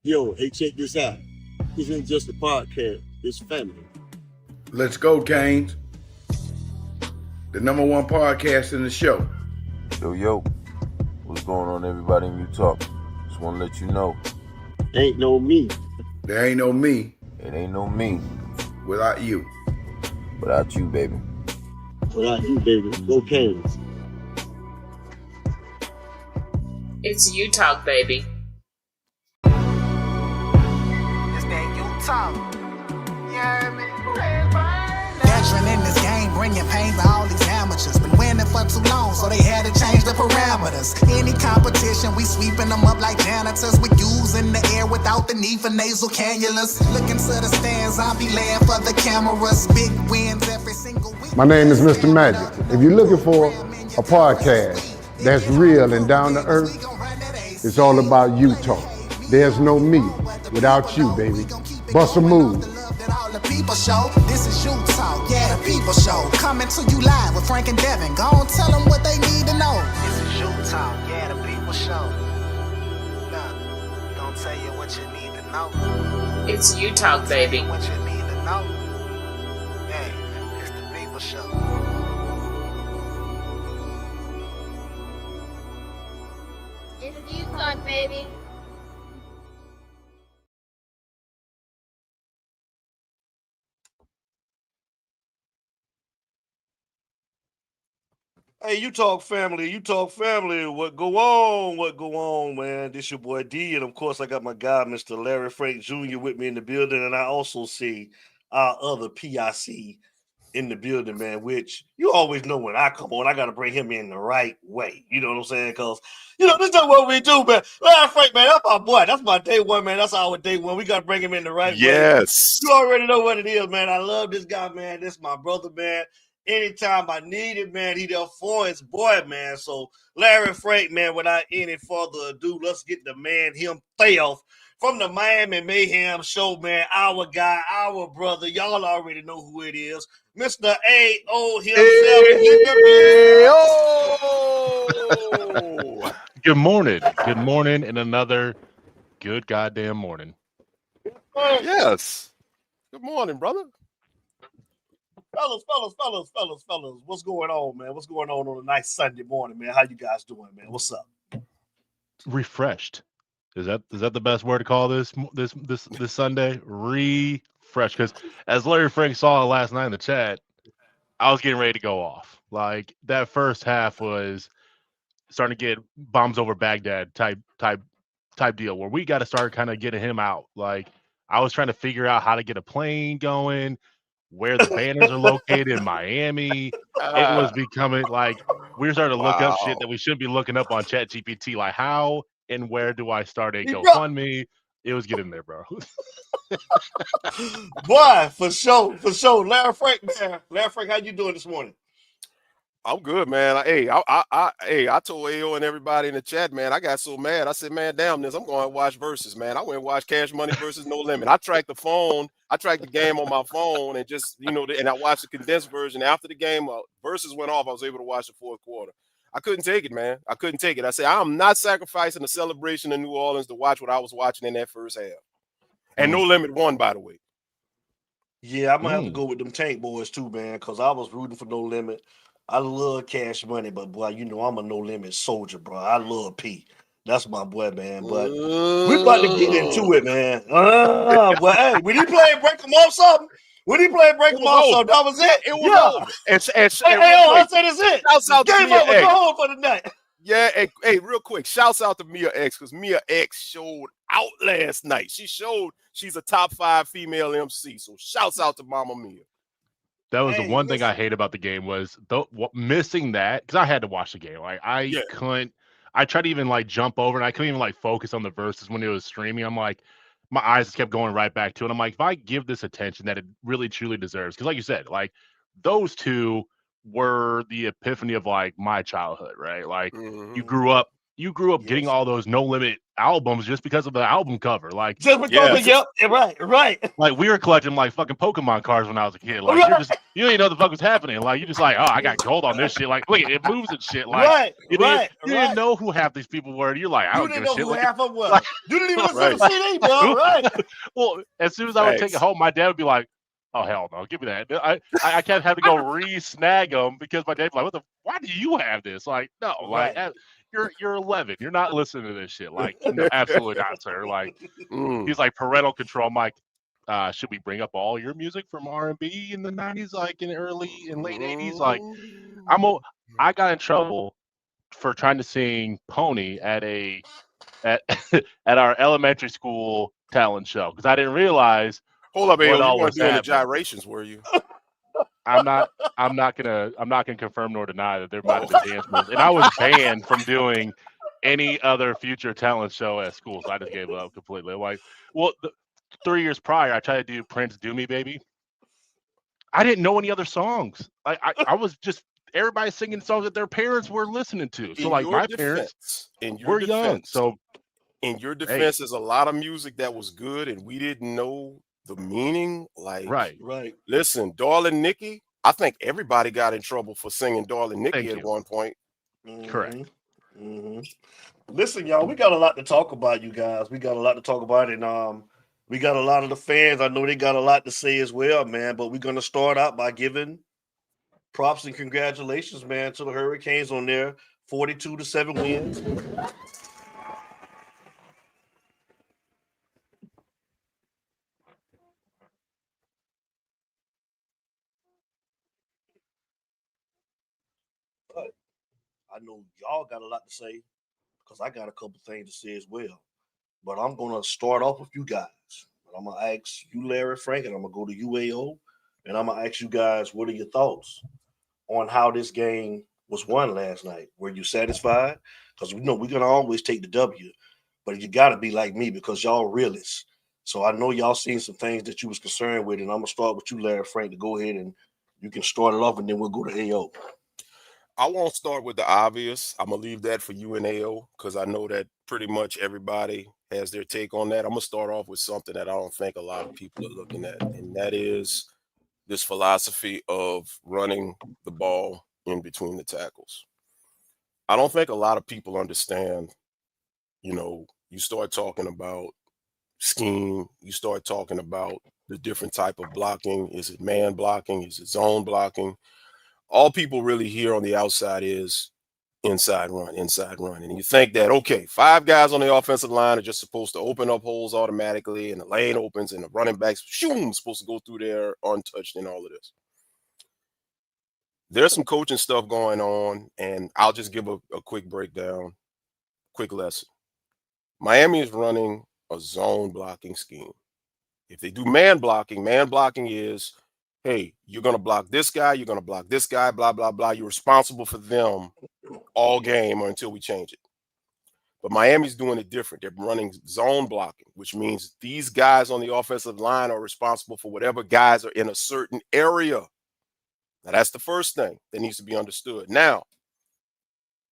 Yo, hey, check this out. This isn't just a podcast, it's family. Let's go, Canes. The #1 podcast in the show. Yo, what's going on, everybody in Utah? Just want to let you know. Ain't no me. There ain't no me. It ain't no me. Without you. Without you, baby. Without you, baby. Go Canes. It's you talk, baby. It's that you talk. Yeah, man. Veteran in this game, bringing pain to all these amateurs. Been winning for too long, so they had to change the parameters. Any competition, we sweeping them up like janitors. We using the air without the need for nasal cannulas. Looking to the stands, I'll be laying for the cameras. Big wins every single week. My name is Mr. Magic. If you're looking for a podcast that's real and down to earth, it's all about Utah. There's no me without you, baby. Bust a move. The people show, this is you talk, yeah, the people show. Coming to you live with Frank and Devin. Go on, tell them what they need to know. This is you talk, yeah, the people show. Look, we gonna tell you what you need to know. It's you talk, baby. What you need to know. Hey, it's the people show. It's you talk, baby. Hey, you talk family, what go on, man? This your boy D, and of course I got my guy, Mr. Larry Frank Jr. with me in the building, and I also see our other PIC in the building, man, which you always know when I come on, I got to bring him in the right way. You know what I'm saying? Because, this is what we do, man. Larry Frank, man, that's my boy. That's my day one, man. That's our day one. We got to bring him in the right way. Yes. You already know what it is, man. I love this guy, man. This is my brother, man. Anytime I need it, man, he there for his boy, man. So, Larry Frank, man, without any further ado, let's get the man himself from the Miami Mayhem Show, man. Our guy, our brother. Y'all already know who it is. Mr. A.O. himself. Good morning. Good morning and another good goddamn morning. Yes. Good morning, brother. Fellas, what's going on, man? What's going on a nice Sunday morning, man? How you guys doing, man? What's up? Refreshed. Is that the best word to call this Sunday? Refreshed. Because as Larry Frank saw last night in the chat, I was getting ready to go off. Like that first half was starting to get bombs over Baghdad type deal where we got to start kind of getting him out. Like I was trying to figure out how to get a plane going, where the banners are located in Miami. It was becoming like we were starting to look up shit that we shouldn't be looking up on ChatGPT. Like how and where do I start a GoFundMe? It was getting there, bro. Boy, for sure. Larry Frank, man. Larry Frank, how you doing this morning? I'm good, man. Hey, I told AO and everybody in the chat, man, I got so mad. I said, man, damn this. I'm going to watch Versus, man. I went and watched Cash Money versus No Limit. I tracked the game on my phone and just, and I watched the condensed version. After the game, Versus went off, I was able to watch the fourth quarter. I couldn't take it, man. I couldn't take it. I said, I'm not sacrificing the celebration in New Orleans to watch what I was watching in that first half. And No Limit won, by the way. Yeah, I'm going to have to go with them Tank boys too, man, because I was rooting for No Limit. I love Cash Money, but boy, I'm a No Limit soldier, bro. I love P. That's my boy, man. But we about to get into it, man. But hey, when he played Break 'em Off something, that was it. It was over. I said it's it. Shouts out to Game Mia over. X. Go home for the night. Yeah, hey, real quick, shouts out to Mia X, because Mia X showed out last night. She showed she's a top 5 female MC. So shouts out to Mama Mia. That was the one thing I hate about the game was missing that, because I had to watch the game. Like couldn't. I tried to even like jump over, and I couldn't even like focus on the verses when it was streaming. I'm like, my eyes just kept going right back to it. I'm like, if I give this attention that it really truly deserves, because like you said, like those two were the epiphany of like my childhood, right? Like you grew up you grew up getting all those No Limit albums just because of the album cover. Like just because right. Like we were collecting like fucking Pokemon cards when I was a kid. Like you didn't know the fuck was happening. Like you're just like, oh, I got gold on this shit. Like look, it moves and shit. Like you didn't know who half these people were. You're like, I don't give a shit. You didn't know who like, half of them were. You didn't even listen to the CD, bro. Right. Well, as soon as I would take it home, my dad would be like, oh hell no, give me that. I can't have to go re-snag them because my dad's like, why do you have this? Like, no, like you're 11. You're not listening to this shit. Like, no, absolutely not, sir. Like he's like parental control. I'm like, should we bring up all your music from R&B in the 90s, like in early and late 80s? Like I got in trouble for trying to sing Pony at our elementary school talent show because I didn't realize. Hold up, you weren't doing the gyrations, were you? I'm not gonna confirm nor deny that there might have been dance moves, and I was banned from doing any other future talent show at school, so I just gave up completely. Like, 3 years prior, I tried to do Prince "Do Me Baby." I didn't know any other songs. I was just everybody singing songs that their parents were listening to. So like my parents were young. So in your defense, there's a lot of music that was good, and we didn't know the meaning. Like right. Listen, Darling Nikki. I think everybody got in trouble for singing Darling Nikki at one point. Correct. Listen, y'all, we got a lot to talk about, you guys. We got a lot to talk about, and we got a lot of the fans. I know they got a lot to say as well, man. But we're gonna start out by giving props and congratulations, man, to the Hurricanes on their 42-7 wins. I know y'all got a lot to say because I got a couple things to say as well. But I'm going to start off with you guys. I'm going to ask you, Larry Frank, and I'm going to go to UAO, and I'm going to ask you guys, what are your thoughts on how this game was won last night? Were you satisfied? Because we know we're going to always take the W, but you got to be like me because y'all realists. So I know y'all seen some things that you was concerned with, and I'm going to start with you, Larry Frank, to go ahead and you can start it off, and then we'll go to AO. I won't start with the obvious. I'm going to leave that for you and AO because I know that pretty much everybody has their take on that. I'm going to start off with something that I don't think a lot of people are looking at, and that is this philosophy of running the ball in between the tackles. I don't think a lot of people understand, you start talking about scheme, you start talking about the different type of blocking. Is it man blocking? Is it zone blocking? All people really hear on the outside is inside run. And you think that, okay, 5 guys on the offensive line are just supposed to open up holes automatically and the lane opens and the running backs, supposed to go through there untouched and all of this. There's some coaching stuff going on, and I'll just give a quick breakdown, quick lesson. Miami is running a zone blocking scheme. If they do man blocking is, hey, you're going to block this guy, you're going to block this guy, blah, blah, blah. You're responsible for them all game or until we change it. But Miami's doing it different. They're running zone blocking, which means these guys on the offensive line are responsible for whatever guys are in a certain area. Now, that's the first thing that needs to be understood. Now,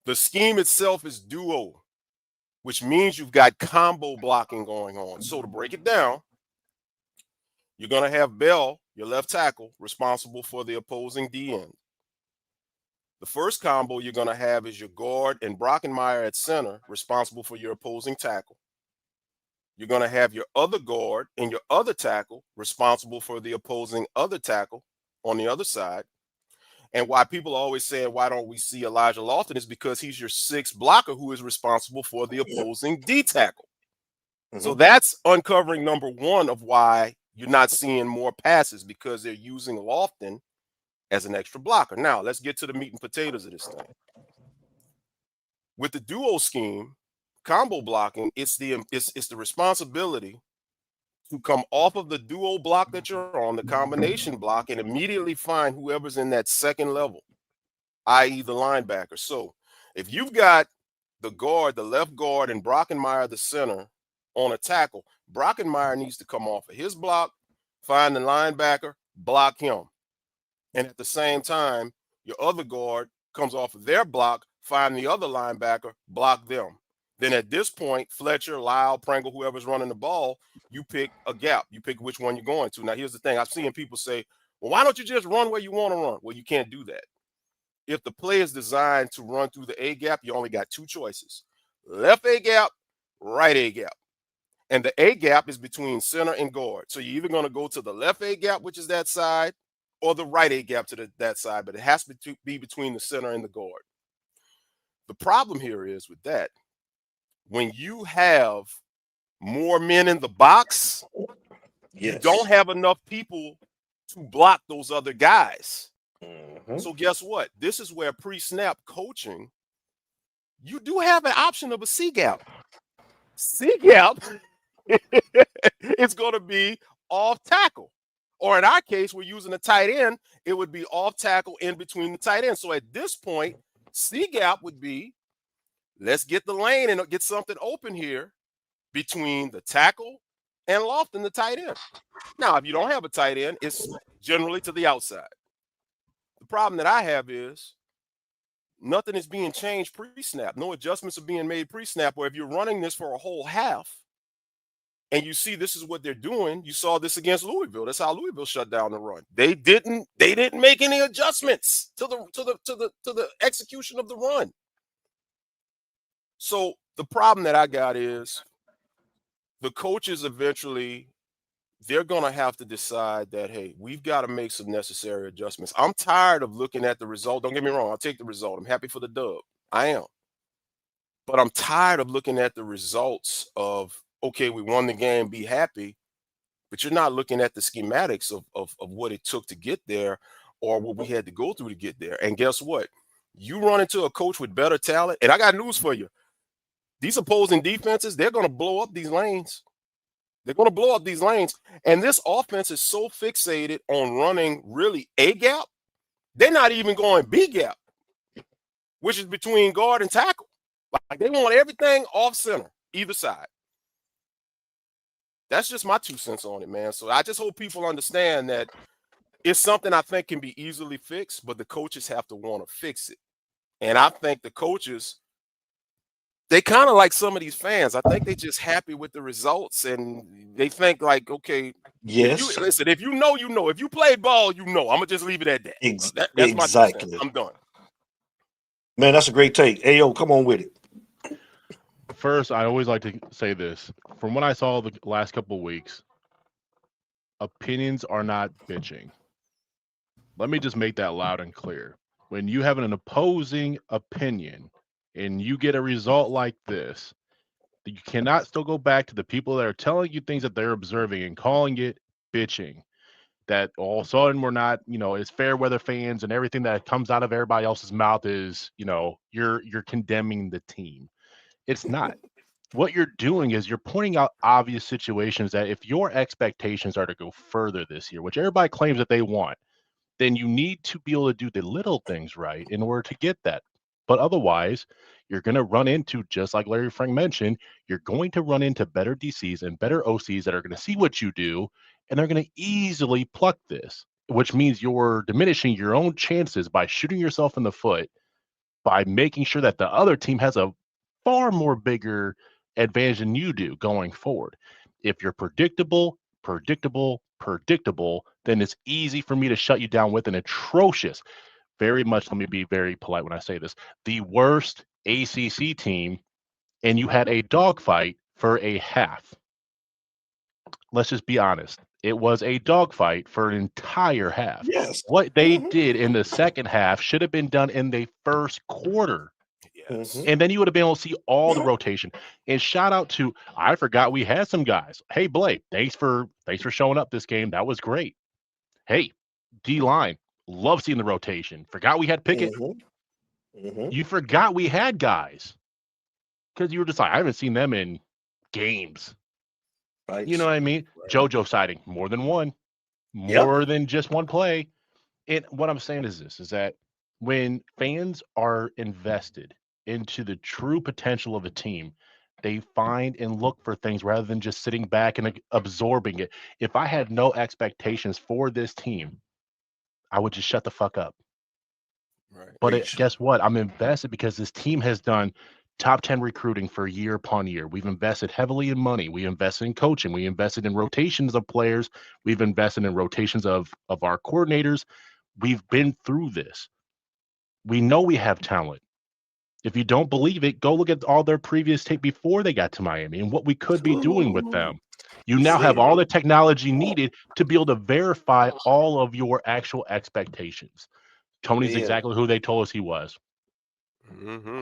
the scheme itself is duo, which means you've got combo blocking going on. So to break it down, you're going to have Bell, your left tackle, responsible for the opposing D end. The first combo you're going to have is your guard and Brockenmeyer at center, responsible for your opposing tackle. You're going to have your other guard and your other tackle, responsible for the opposing other tackle on the other side. And why people are always saying, why don't we see Elijah Lawton, is because he's your 6th blocker who is responsible for the opposing D tackle. So that's uncovering number 1 of why you're not seeing more passes, because they're using Lofton as an extra blocker. Now, let's get to the meat and potatoes of this thing. With the duo scheme, combo blocking, it's the responsibility to come off of the duo block that you're on, the combination block, and immediately find whoever's in that second level, i.e. the linebacker. So if you've got the guard, the left guard, and Brockenmeyer, the center, on a tackle, Brockenmeyer needs to come off of his block, find the linebacker, block him. And at the same time, your other guard comes off of their block, find the other linebacker, block them. Then at this point, Fletcher, Lyle, Pringle, whoever's running the ball, you pick a gap. You pick which one you're going to. Now, here's the thing. I've seen people say, well, why don't you just run where you want to run? Well, you can't do that. If the play is designed to run through the A gap, you only got two choices. Left A gap, right A gap. And the A gap is between center and guard. So you're either going to go to the left A gap, which is that side, or the right A gap to that side. But it has to be between the center and the guard. The problem here is with that, when you have more men in the box, you don't have enough people to block those other guys. So guess what? This is where pre-snap coaching, you do have an option of a C gap. C gap, it's going to be off tackle. Or in our case, we're using a tight end. It would be off tackle in between the tight end. So at this point, C gap would be, let's get the lane and get something open here between the tackle and Lofton, the tight end. Now, if you don't have a tight end, it's generally to the outside. The problem that I have is nothing is being changed pre-snap. No adjustments are being made pre-snap, or if you're running this for a whole half and you see this is what they're doing, you saw this against Louisville. That's how Louisville shut down the run. They didn't make any adjustments to the execution of the run. So the problem that I got is the coaches eventually, they're going to have to decide that, hey, we've got to make some necessary adjustments. I'm tired of looking at the result. Don't get me wrong. I'll take the result. I'm happy for the dub. I am. But I'm tired of looking at the results of, okay, we won the game, be happy. But you're not looking at the schematics of what it took to get there or what we had to go through to get there. And guess what? You run into a coach with better talent, and I got news for you. These opposing defenses, they're going to blow up these lanes. They're going to blow up these lanes. And this offense is so fixated on running really A gap, they're not even going B gap, which is between guard and tackle. Like they want everything off center, either side. That's just my 2 cents on it, man. So I just hope people understand that it's something I think can be easily fixed, but the coaches have to want to fix it. And I think the coaches, they kind of like some of these fans. I think they're just happy with the results, and they think like, okay, yes. If you know, you know. If you played ball, you know. I'm gonna just leave it at that. That's exactly. I'm done. Man, that's a great take. Hey, yo, come on with it. First, I always like to say this. From what I saw the last couple of weeks, opinions are not bitching. Let me just make that loud and clear. When you have an opposing opinion and you get a result like this, you cannot still go back to the people that are telling you things that they're observing and calling it bitching. That all of a sudden we're not, as fair weather fans, and everything that comes out of everybody else's mouth is, you're condemning the team. It's not. What you're doing is you're pointing out obvious situations that if your expectations are to go further this year, which everybody claims that they want, then you need to be able to do the little things right in order to get that. But otherwise, you're going to run into, just like Larry Frank mentioned, you're going to run into better DCs and better OCs that are going to see what you do, and they're going to easily pluck this, which means you're diminishing your own chances by shooting yourself in the foot, by making sure that the other team has a far more bigger advantage than you do going forward. If you're predictable, then it's easy for me to shut you down with an atrocious, very much, let me be very polite when I say this, the worst ACC team, and you had a dogfight for a half. Let's just be honest. It was a dogfight for an entire half. Yes. What they did in the second half should have been done in the first quarter. Yes. And then you would have been able to see all the rotation. And shout out to, I forgot we had some guys. Hey, Blake, thanks for showing up this game. That was great. Hey, D-line, love seeing the rotation. Forgot we had Pickett. You forgot we had guys. Because you were just like, I haven't seen them in games. Right. You know what I mean? Right. JoJo sighting, more than one. More than just one play. And what I'm saying is this, is that when fans are invested into the true potential of a team, they find and look for things rather than just sitting back and absorbing it. If I had no expectations for this team, I would just shut the fuck up. Right. But guess what? I'm invested because this team has done top 10 recruiting for year upon year. We've invested heavily in money. We invested in coaching. We invested in rotations of players. We've invested in rotations of our coordinators. We've been through this. We know we have talent. If you don't believe it, go look at all their previous tape before they got to Miami and what we could be doing with them. You now have all the technology needed to be able to verify all of your actual expectations. Tony's exactly who they told us he was.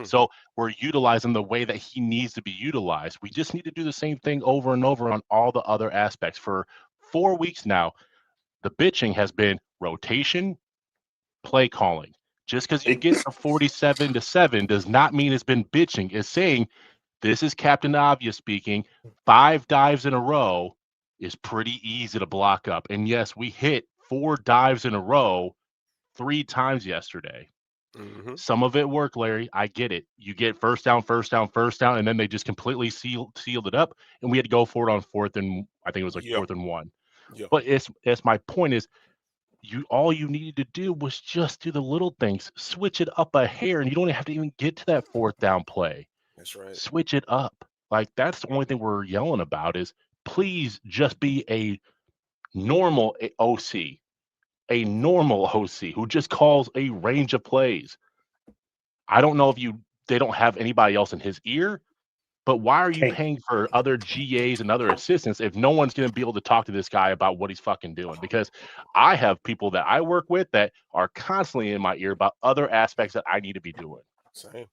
So we're utilizing the way that he needs to be utilized. We just need to do the same thing over and over on all the other aspects. For 4 weeks now, the bitching has been rotation, play calling. Just because you get a 47-7 does not mean it's been bitching. It's saying, this is Captain Obvious speaking, 5 dives in a row is pretty easy to block up. And yes, we hit 4 dives in a row 3 times yesterday. Some of it worked, Larry. I get it. You get first down, and then they just completely sealed it up, and we had to go for it on 4th and I think it was like 4th and 1. But it's my point is, all you needed to do was just do the little things, switch it up a hair, and you don't have to even get to that 4th down play. That's right. Switch it up. Like, that's the only thing we're yelling about is please just be a normal OC. A normal OC who just calls a range of plays. I don't know if they don't have anybody else in his ear, but why are you paying for other GAs and other assistants if no one's going to be able to talk to this guy about what he's fucking doing? Because I have people that I work with that are constantly in my ear about other aspects that I need to be doing. Same.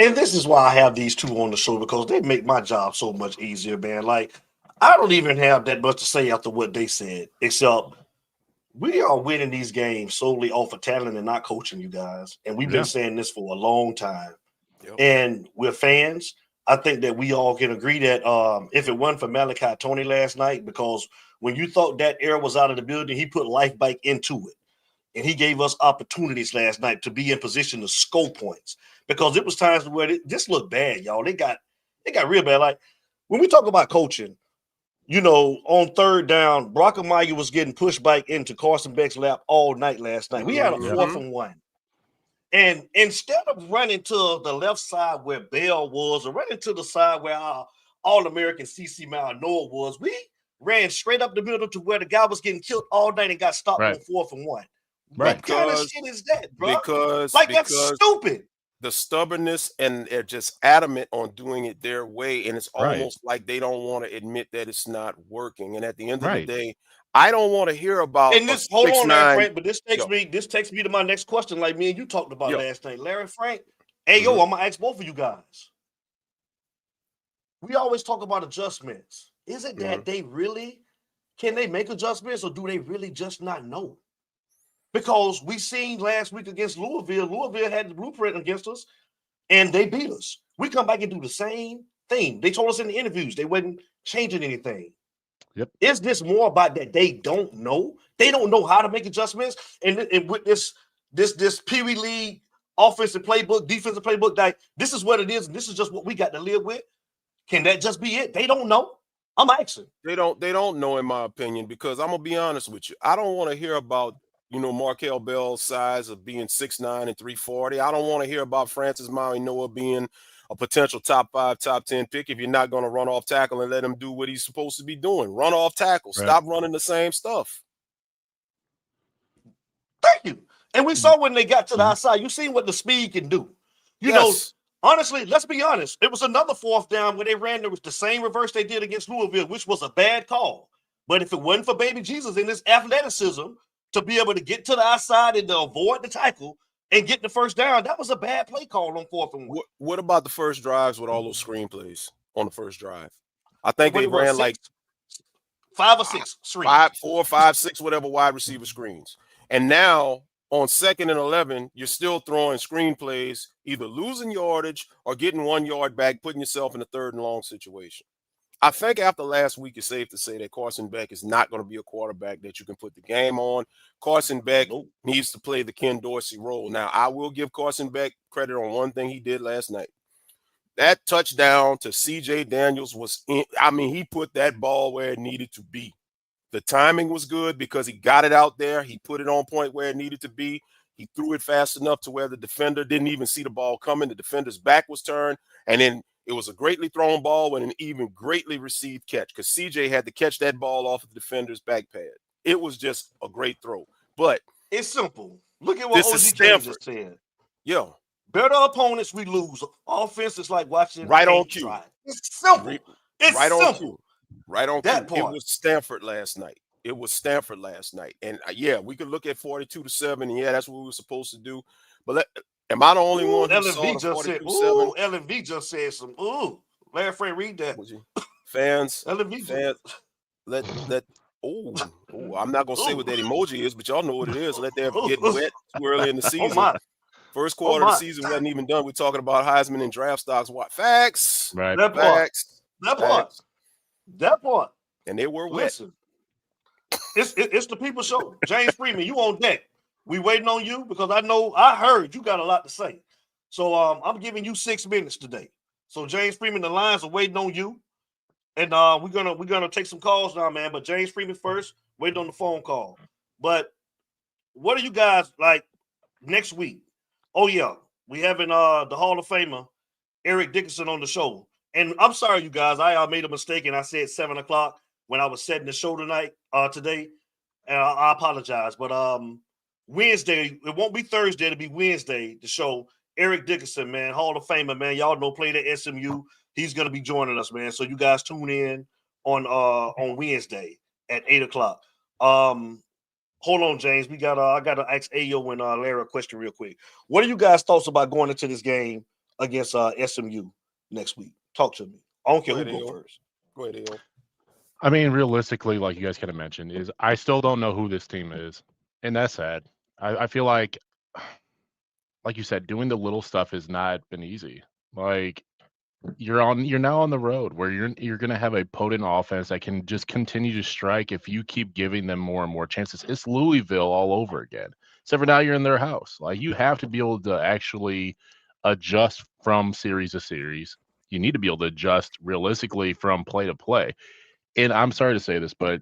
And this is why I have these two on the show, because they make my job so much easier, man. Like, I don't even have that much to say after what they said, except we are winning these games solely off of talent and not coaching, you guys. And we've been saying this for a long time. And we're fans. I think that we all can agree that if it wasn't for Malachi Tony last night, because when you thought that air was out of the building, he put life back into it. And he gave us opportunities last night to be in position to score points, because it was times where this looked bad, y'all. They got real bad. Like, when we talk about coaching, you know, on 3rd down, Brockemeyer was getting pushed back into Carson Beck's lap all night last night. We had a 4th and 1. And instead of running to the left side where Bell was, or running to the side where our All-American CC Malinois was, we ran straight up the middle to where the guy was getting killed all night and got stopped on 4th and 1. What kind of shit is that, bro? Because that's stupid. The stubbornness, and they're just adamant on doing it their way, and it's almost like they don't want to admit that it's not working. And at the end of the day, I don't want to hear about. And this, hold on, Larry Frank, but this takes me to my next question, like me and you talked about last night. Larry Frank, I'm gonna ask both of you guys. We always talk about adjustments. Is it that can they make adjustments, or do they really just not know? Because we seen last week against Louisville. Louisville had the blueprint against us, and they beat us. We come back and do the same thing. They told us in the interviews they wasn't changing anything. Is this more about that they don't know? They don't know how to make adjustments, and with this Pee Wee League offensive playbook, defensive playbook, like, this is what it is, and this is just what we got to live with. Can that just be it? They don't know. I'm asking. They don't know, in my opinion, because I'm gonna be honest with you. I don't want to hear about, you know, Markel Bell's size of being 6'9" and 340. I don't want to hear about Francis Noah being a potential top 5, top 10 pick if you're not going to run off tackle and let him do what he's supposed to be doing. Run off tackle. Stop running the same stuff. Thank you. And we saw when they got to the outside, you seen what the speed can do. You know, honestly, let's be honest. It was another 4th down where they ran the same reverse they did against Louisville, which was a bad call. But if it wasn't for Baby Jesus and his athleticism to be able to get to the outside and to avoid the tackle and get the first down, that was a bad play call on 4th and 1. What about the first drives with all those screenplays on the first drive? I think they ran like 5 or 6 screens. 4, 5, 6, whatever wide receiver screens. And now on 2nd and 11, you're still throwing screenplays, either losing yardage or getting 1 yard back, putting yourself in a 3rd and long situation. I think after last week, it's safe to say that Carson Beck is not going to be a quarterback that you can put the game on. Carson Beck needs to play the Ken Dorsey role. Now, I will give Carson Beck credit on one thing he did last night. That touchdown to C.J. Daniels was he put that ball where it needed to be. The timing was good because he got it out there. He put it on point where it needed to be. He threw it fast enough to where the defender didn't even see the ball coming. The defender's back was turned, and then it was a greatly thrown ball with an even greatly received catch because CJ had to catch that ball off of the defender's back pad. It was just a great throw. But it's simple. Look at what this is OG Kane Stanford. just said. Yo. Better opponents, we lose. Offense is like watching right on paint cue. dry. It's simple. It's right simple. on cue. Right on That cue. part. It was Stanford last night. It was Stanford last night. And yeah, we could look at 42-7, and yeah, that's what we were supposed to do. But am I the only one who saw the 42-7? LNV just said some. Larry Frank, read that. Fans, LNV fans, let. I'm not gonna say what that emoji is, but y'all know what it is. Let that get wet too early in the season. My. First quarter of the season wasn't even done. We're talking about Heisman and draft stocks. What facts? Right. That facts. Part. That part. And they were wet. Listen, it's the people show. James Freeman, you on deck. We waiting on you because I heard you got a lot to say. So I'm giving you 6 minutes today. So James Freeman, the Lions are waiting on you. And we're gonna take some calls now, man. But James Freeman first, waiting on the phone call. But what are you guys like next week? Oh yeah, we having the Hall of Famer Eric Dickerson on the show. And I'm sorry, you guys, I made a mistake and I said 7 o'clock when I was setting the show today. And I apologize, but Wednesday, it won't be Thursday, it'll be Wednesday. The show Eric Dickerson, man, Hall of Famer, man. Y'all know played at SMU. He's gonna be joining us, man. So you guys tune in on Wednesday at 8 o'clock. Hold on, James. I gotta ask Ayo and Larry a question real quick. What are you guys' thoughts about going into this game against SMU next week? Talk to me. I don't care who go first. Go ahead, Ayo. I mean, realistically, like you guys kind of mentioned, is I still don't know who this team is, and that's sad. I feel like you said, doing the little stuff has not been easy. Like you're now on the road where you're going to have a potent offense that can just continue to strike if you keep giving them more and more chances. It's Louisville all over again. Except for now you're in their house. Like you have to be able to actually adjust from series to series. You need to be able to adjust realistically from play to play. And I'm sorry to say this, but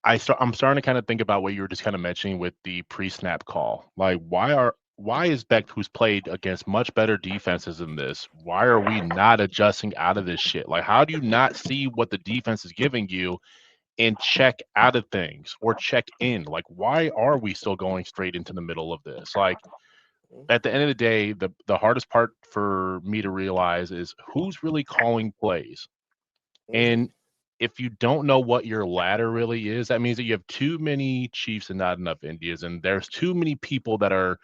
I'm starting to kind of think about what you were just kind of mentioning with the pre-snap call. Like why is Beck, who's played against much better defenses than this, why are we not adjusting out of this shit? Like, how do you not see what the defense is giving you and check out of things or check in? Like, why are we still going straight into the middle of this? Like, at the end of the day, the hardest part for me to realize is who's really calling plays. And if you don't know what your ladder really is, that means that you have too many Chiefs and not enough Indians, and there's too many people that are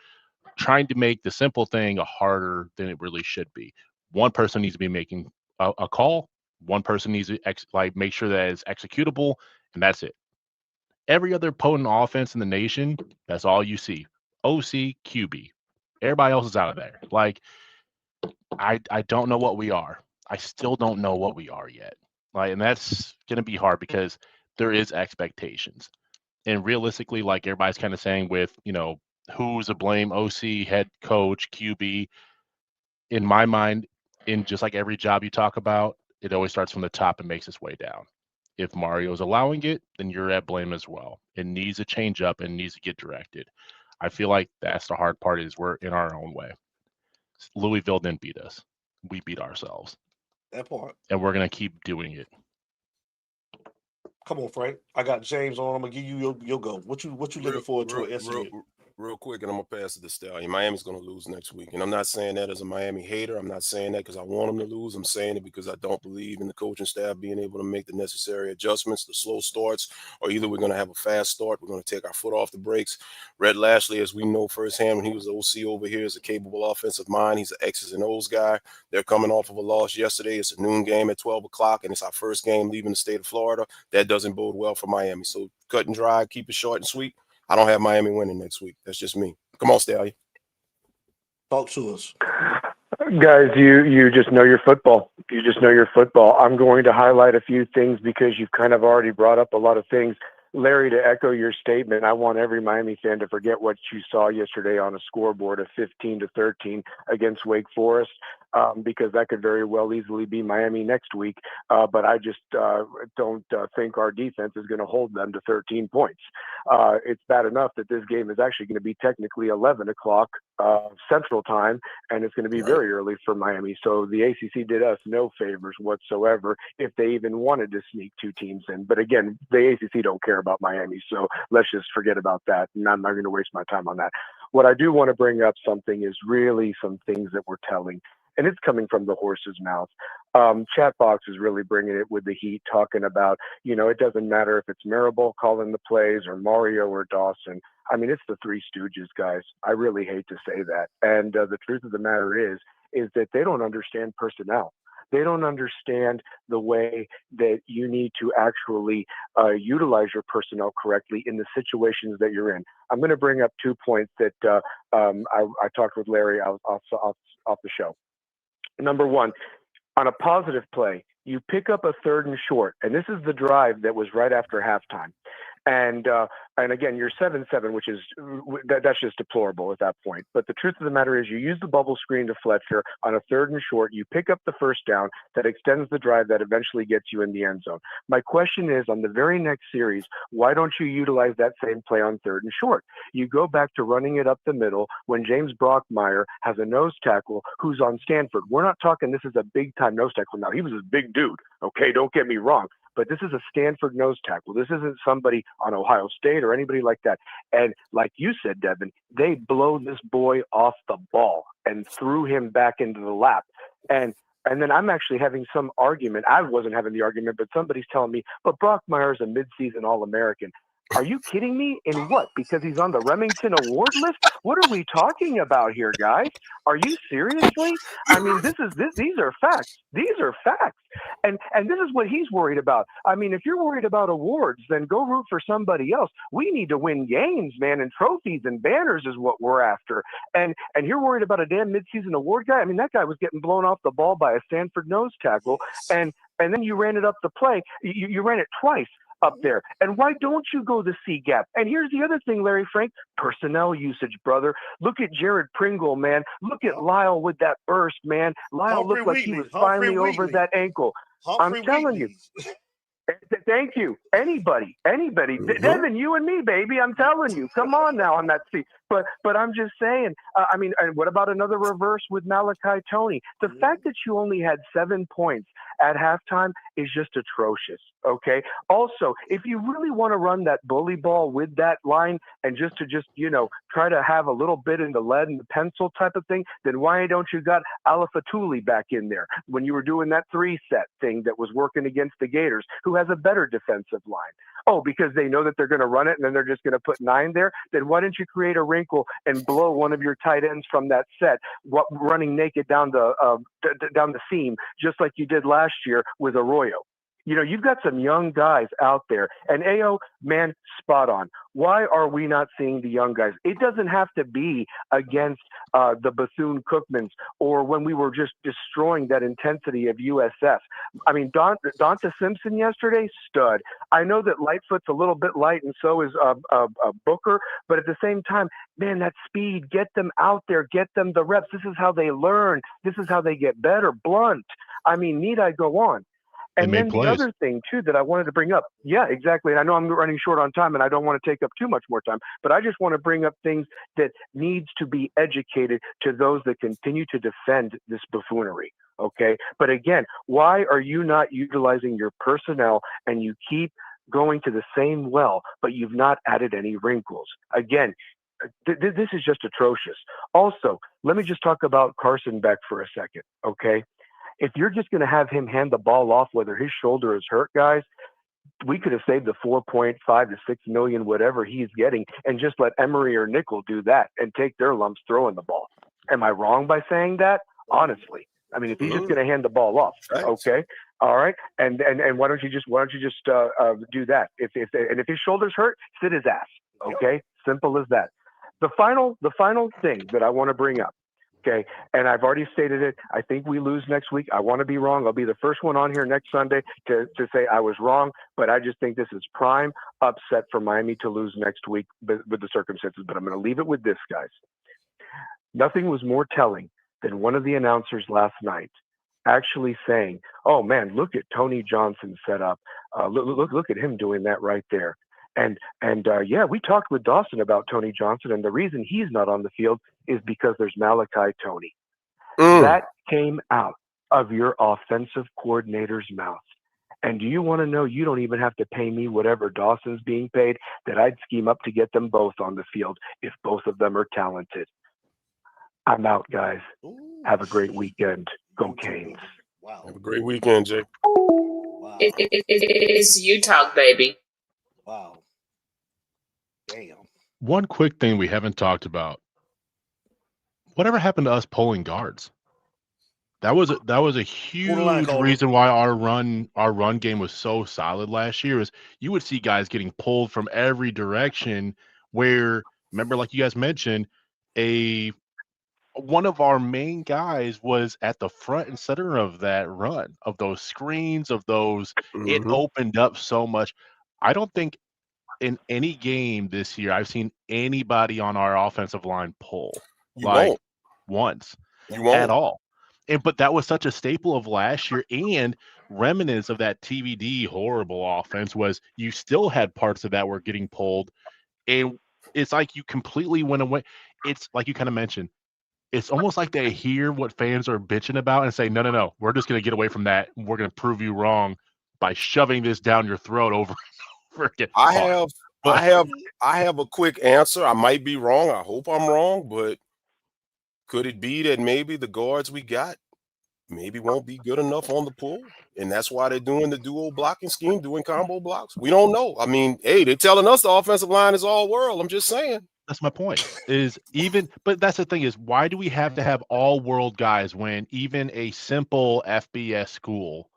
trying to make the simple thing harder than it really should be. One person needs to be making a call. One person needs to make sure that it's executable, and that's it. Every other potent offense in the nation, that's all you see. OC, QB. Everybody else is out of there. Like, I don't know what we are. I still don't know what we are yet. Like, and that's going to be hard because there is expectations. And realistically, like everybody's kind of saying with, who's to blame, OC, head coach, QB. In my mind, in just like every job you talk about, it always starts from the top and makes its way down. If Mario's allowing it, then you're at blame as well. It needs to change up and needs to get directed. I feel like that's the hard part is we're in our own way. Louisville didn't beat us. We beat ourselves. That part. And we're going to keep doing it. Come on, Frank. I got James on. I'm gonna give you your go. What you looking forward to at SMU? Real quick, and I'm gonna pass it to Stallion. Miami's gonna lose next week, and I'm not saying that as a Miami hater. I'm not saying that because I want them to lose. I'm saying it because I don't believe in the coaching staff being able to make the necessary adjustments, the slow starts, or either we're gonna have a fast start, we're gonna take our foot off the brakes. Rhett Lashley, as we know firsthand, when he was the OC over here, is a capable offensive mind. He's an X's and O's guy. They're coming off of a loss yesterday. It's a noon game at 12 o'clock, and it's our first game leaving the state of Florida. That doesn't bode well for Miami. So cut and dry, keep it short and sweet. I don't have Miami winning next week. That's just me. Come on, Stallion. Talk to us. Guys, you just know your football. You just know your football. I'm going to highlight a few things because you've kind of already brought up a lot of things. Larry, to echo your statement, I want every Miami fan to forget what you saw yesterday on a scoreboard of 15-13 against Wake Forest, because that could very well easily be Miami next week. But I just don't think our defense is going to hold them to 13 points. It's bad enough that this game is actually going to be technically 11 o'clock Central Time, and it's going to be very early for Miami. So the ACC did us no favors whatsoever if they even wanted to sneak 2 teams in. But again, the ACC don't care about Miami, so let's just forget about that. And I'm not going to waste my time on that. What I do want to bring up something is really some things that we're telling, and it's coming from the horse's mouth. Chatbox is really bringing it with the heat, talking about, it doesn't matter if it's Maribel calling the plays or Mario or Dawson. I mean, it's the Three Stooges, guys. I really hate to say that. And the truth of the matter is that they don't understand personnel. They don't understand the way that you need to actually utilize your personnel correctly in the situations that you're in. I'm going to bring up 2 points that I talked with Larry off the show. Number one, on a positive play, you pick up a 3rd and short, and this is the drive that was right after halftime. And again, you're 7-7, which is that's just deplorable at that point. But the truth of the matter is, you use the bubble screen to Fletcher on a 3rd and short. You pick up the first down that extends the drive that eventually gets you in the end zone. My question is, on the very next series, why don't you utilize that same play on 3rd and short? You go back to running it up the middle when James Brockmeyer has a nose tackle who's on Standford. We're not talking this is a big time nose tackle. Now, he was a big dude. Okay, don't get me wrong. But this is a Stanford nose tackle. This isn't somebody on Ohio State or anybody like that. And like you said, Devin, they blow this boy off the ball and threw him back into the lap. And then I'm actually having some argument. I wasn't having the argument, but somebody's telling me, but Brockmeyer is a midseason All-American. Are you kidding me? In what? Because he's on the Remington Award list? What are we talking about here, guys? Are you seriously? I mean, these are facts. These are facts. And this is what he's worried about. I mean, if you're worried about awards, then go root for somebody else. We need to win games, man, and trophies and banners is what we're after. And you're worried about a damn midseason award guy? I mean, that guy was getting blown off the ball by a Stanford nose tackle, and then you ran it up the play. You ran it twice up there. And why don't you go the C gap? And here's the other thing, Larry Frank, personnel usage, brother. Look at Jared Pringle, man. Look at Lyle with that burst, man. Lyle looked like he was finally over that ankle. I'm telling you. Thank you. Anybody. Devin, you and me, baby. I'm telling you. Come on now on that seat. But I'm just saying, I mean, and what about another reverse with Malachi Toney? The fact that you only had 7 points at halftime is just atrocious, okay? Also, if you really want to run that bully ball with that line and just try to have a little bit in the lead and the pencil type of thing, then why don't you got Alafatuli back in there when you were doing that 3-set thing that was working against the Gators, who has a better defensive line? Oh, because they know that they're going to run it and then they're just going to put 9 there? Then why didn't you create a wrinkle and blow one of your tight ends from that set, running naked down the seam, just like you did last year with Arroyo? You've got some young guys out there, and AO, man, spot on. Why are we not seeing the young guys? It doesn't have to be against the Bethune-Cookmans or when we were just destroying that intensity of USF. I mean, Donta Simpson yesterday, stud. I know that Lightfoot's a little bit light, and so is Booker, but at the same time, man, that speed, get them out there, get them the reps. This is how they learn. This is how they get better. Blunt. I mean, need I go on? And then the other thing, too, that I wanted to bring up. Yeah, exactly. And I know I'm running short on time and I don't want to take up too much more time, but I just want to bring up things that needs to be educated to those that continue to defend this buffoonery. Okay. But again, why are you not utilizing your personnel and you keep going to the same well, but you've not added any wrinkles? Again, this is just atrocious. Also, let me just talk about Carson Beck for a second. Okay. If you're just going to have him hand the ball off, whether his shoulder is hurt, guys, we could have saved the 4.5 to 6 million, whatever he's getting, and just let Emery or Nickel do that and take their lumps throwing the ball. Am I wrong by saying that? Honestly, I mean, if he's just going to hand the ball off, okay, all right, and why don't you just do that? If his shoulder's hurt, sit his ass. Okay, simple as that. The final thing that I want to bring up. Okay, and I've already stated it. I think we lose next week. I want to be wrong. I'll be the first one on here next Sunday to say I was wrong, but I just think this is prime upset for Miami to lose next week with the circumstances. But I'm going to leave it with this, guys. Nothing was more telling than one of the announcers last night actually saying, "Oh man, look at Tony Johnson set up. Look at him doing that right there." Yeah, we talked with Dawson about Tony Johnson, and the reason he's not on the field is because there's Malachi Tony. That came out of your offensive coordinator's mouth. And do you want to know, you don't even have to pay me whatever Dawson's being paid, that I'd scheme up to get them both on the field if both of them are talented. I'm out, guys. Have a great weekend. Go Canes. Wow. Have a great weekend, Jake. Wow. It's you talk, baby. Wow. Damn. One quick thing we haven't talked about. Whatever happened to us pulling guards? That was a huge reason why our run game was so solid last year. Is you would see guys getting pulled from every direction. Where, remember, like you guys mentioned, one of our main guys was at the front and center of that run, of those screens, of those. It opened up so much. I don't think in any game this year I've seen anybody on our offensive line pull once at all. But that was such a staple of last year, and remnants of that TVD horrible offense was you still had parts of that were getting pulled, and it's like you completely went away. It's like you kind of mentioned. It's almost like they hear what fans are bitching about and say, no, we're just going to get away from that. We're going to prove you wrong by shoving this down your throat over and over again. I have a quick answer. I might be wrong. I hope I'm wrong, but could it be that maybe the guards we got maybe won't be good enough on the pull, and that's why they're doing the dual blocking scheme, doing combo blocks? We don't know. I mean, hey, they're telling us the offensive line is all world. I'm just saying. That's my point. But that's the thing is, why do we have to have all world guys when even a simple FBS school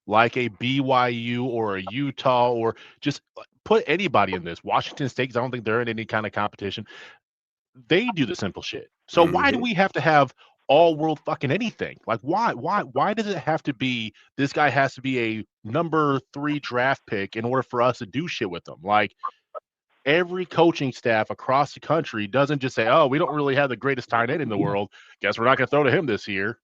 like a BYU or a Utah, or just put anybody in this, Washington State, because I don't think they're in any kind of competition, they do the simple shit. So why do we have to have all world fucking anything? Like, why does it have to be this guy has to be a number 3 draft pick in order for us to do shit with them? Like, every coaching staff across the country doesn't just say, oh, we don't really have the greatest tight end in the world, guess we're not going to throw to him this year.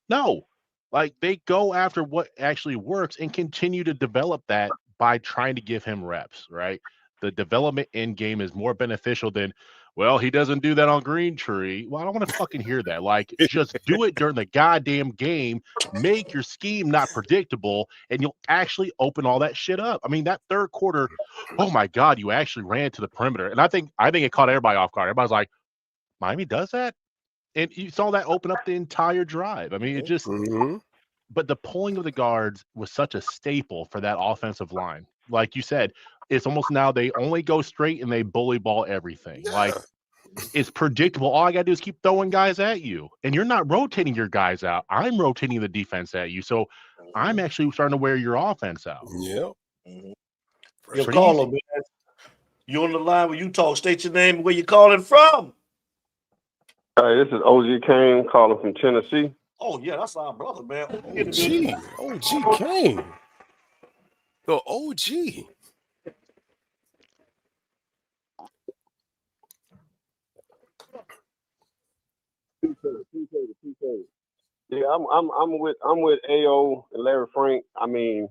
No, like, they go after what actually works and continue to develop that by trying to give him reps, right? The development in game is more beneficial than, well, he doesn't do that on Green Tree. Well, I don't want to fucking hear that. Like, just do it during the goddamn game. Make your scheme not predictable, and you'll actually open all that shit up. I mean, that third quarter, oh my God, you actually ran to the perimeter. And I think it caught everybody off guard. Everybody's like, Miami does that? And you saw that open up the entire drive. I mean, it just but the pulling of the guards was such a staple for that offensive line. Like you said, it's almost now they only go straight and they bully ball everything. Like, it's predictable. All I got to do is keep throwing guys at you. And you're not rotating your guys out. I'm rotating the defense at you. So I'm actually starting to wear your offense out. Yeah. Your caller, man. You on the line with Utah. State your name and where you calling from. Hey, this is OG Kane calling from Tennessee. Oh, yeah, that's our brother, man. OG Kane. The OG. Yeah, I'm with AO and Larry Frank. I mean,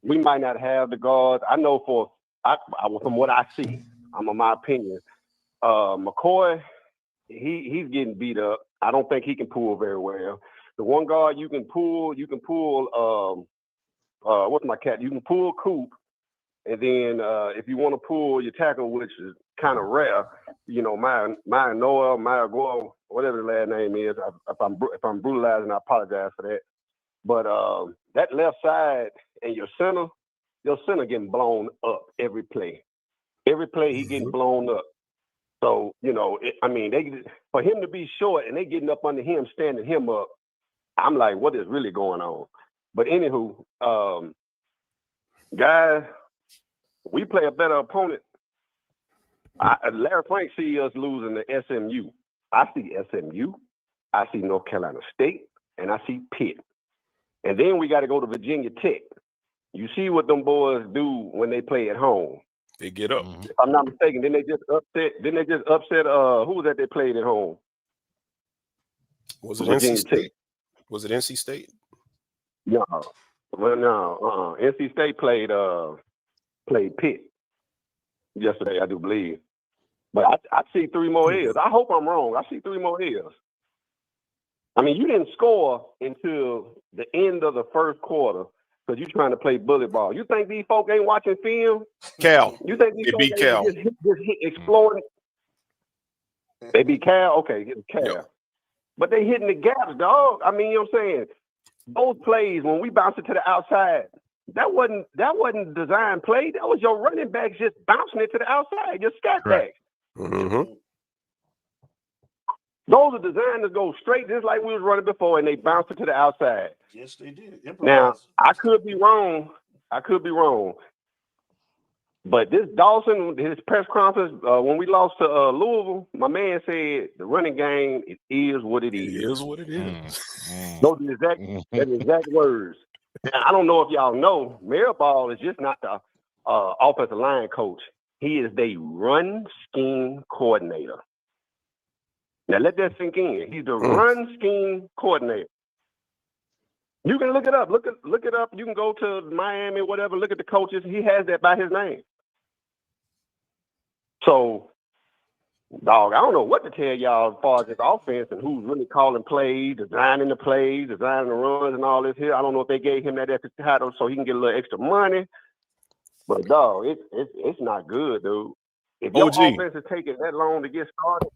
we might not have the guards. I know from what I see, my opinion, McCoy, he's getting beat up. I don't think he can pull very well. The one guard you can pull, what's my cat? You can pull Coop, and then if you want to pull your tackle, which is kind of rare, my Noah, Maya Gore, whatever the last name is. If I'm brutalizing, I apologize for that. But that left side and your center getting blown up every play. Every play he getting blown up. So, for him to be short and they getting up under him, standing him up, I'm like, what is really going on? But anywho, guys, we play a better opponent. Larry Frank see us losing to SMU. I see SMU. I see North Carolina State, and I see Pitt. And then we got to go to Virginia Tech. You see what them boys do when they play at home. They get up. If I'm not mistaken, then they just upset who was that they played at home? Was it NC State? Was it NC State? No. Well, no. NC State played Pitt. yesterday, I do believe. But I see 3 more L's. I hope I'm wrong. I see 3 more L's. I mean, you didn't score until the end of the first quarter because you're trying to play bullet ball. You think these folk ain't watching film? Cal. You think these They folk beat ain't Cal. just exploring? They beat Cal? Okay, it's Cal. Yep. But they hitting the gaps, dog. I mean, you know what I'm saying? Those plays, when we bounced it to the outside, that wasn't design play. That was your running backs just bouncing it to the outside, your scat backs. Mm-hmm. Those are designed to go straight, just like we was running before, and they bounced it to the outside. Yes, they did. Now, I could be wrong. But this Dawson, his press conference, when we lost to Louisville, my man said the running game is what it is. It is what it is. Those are the exact words. Now, I don't know if y'all know, Mirabal is just not the offensive line coach. He is the run scheme coordinator. Now, let that sink in. He's the run scheme coordinator. You can look it up. Look it up. You can go to Miami, whatever. Look at the coaches. He has that by his name. So, dog, I don't know what to tell y'all as far as this offense and who's really calling plays, designing the runs and all this here. I don't know if they gave him that extra title so he can get a little extra money. But, dog, it's not good, dude. If your offense is taking that long to get started.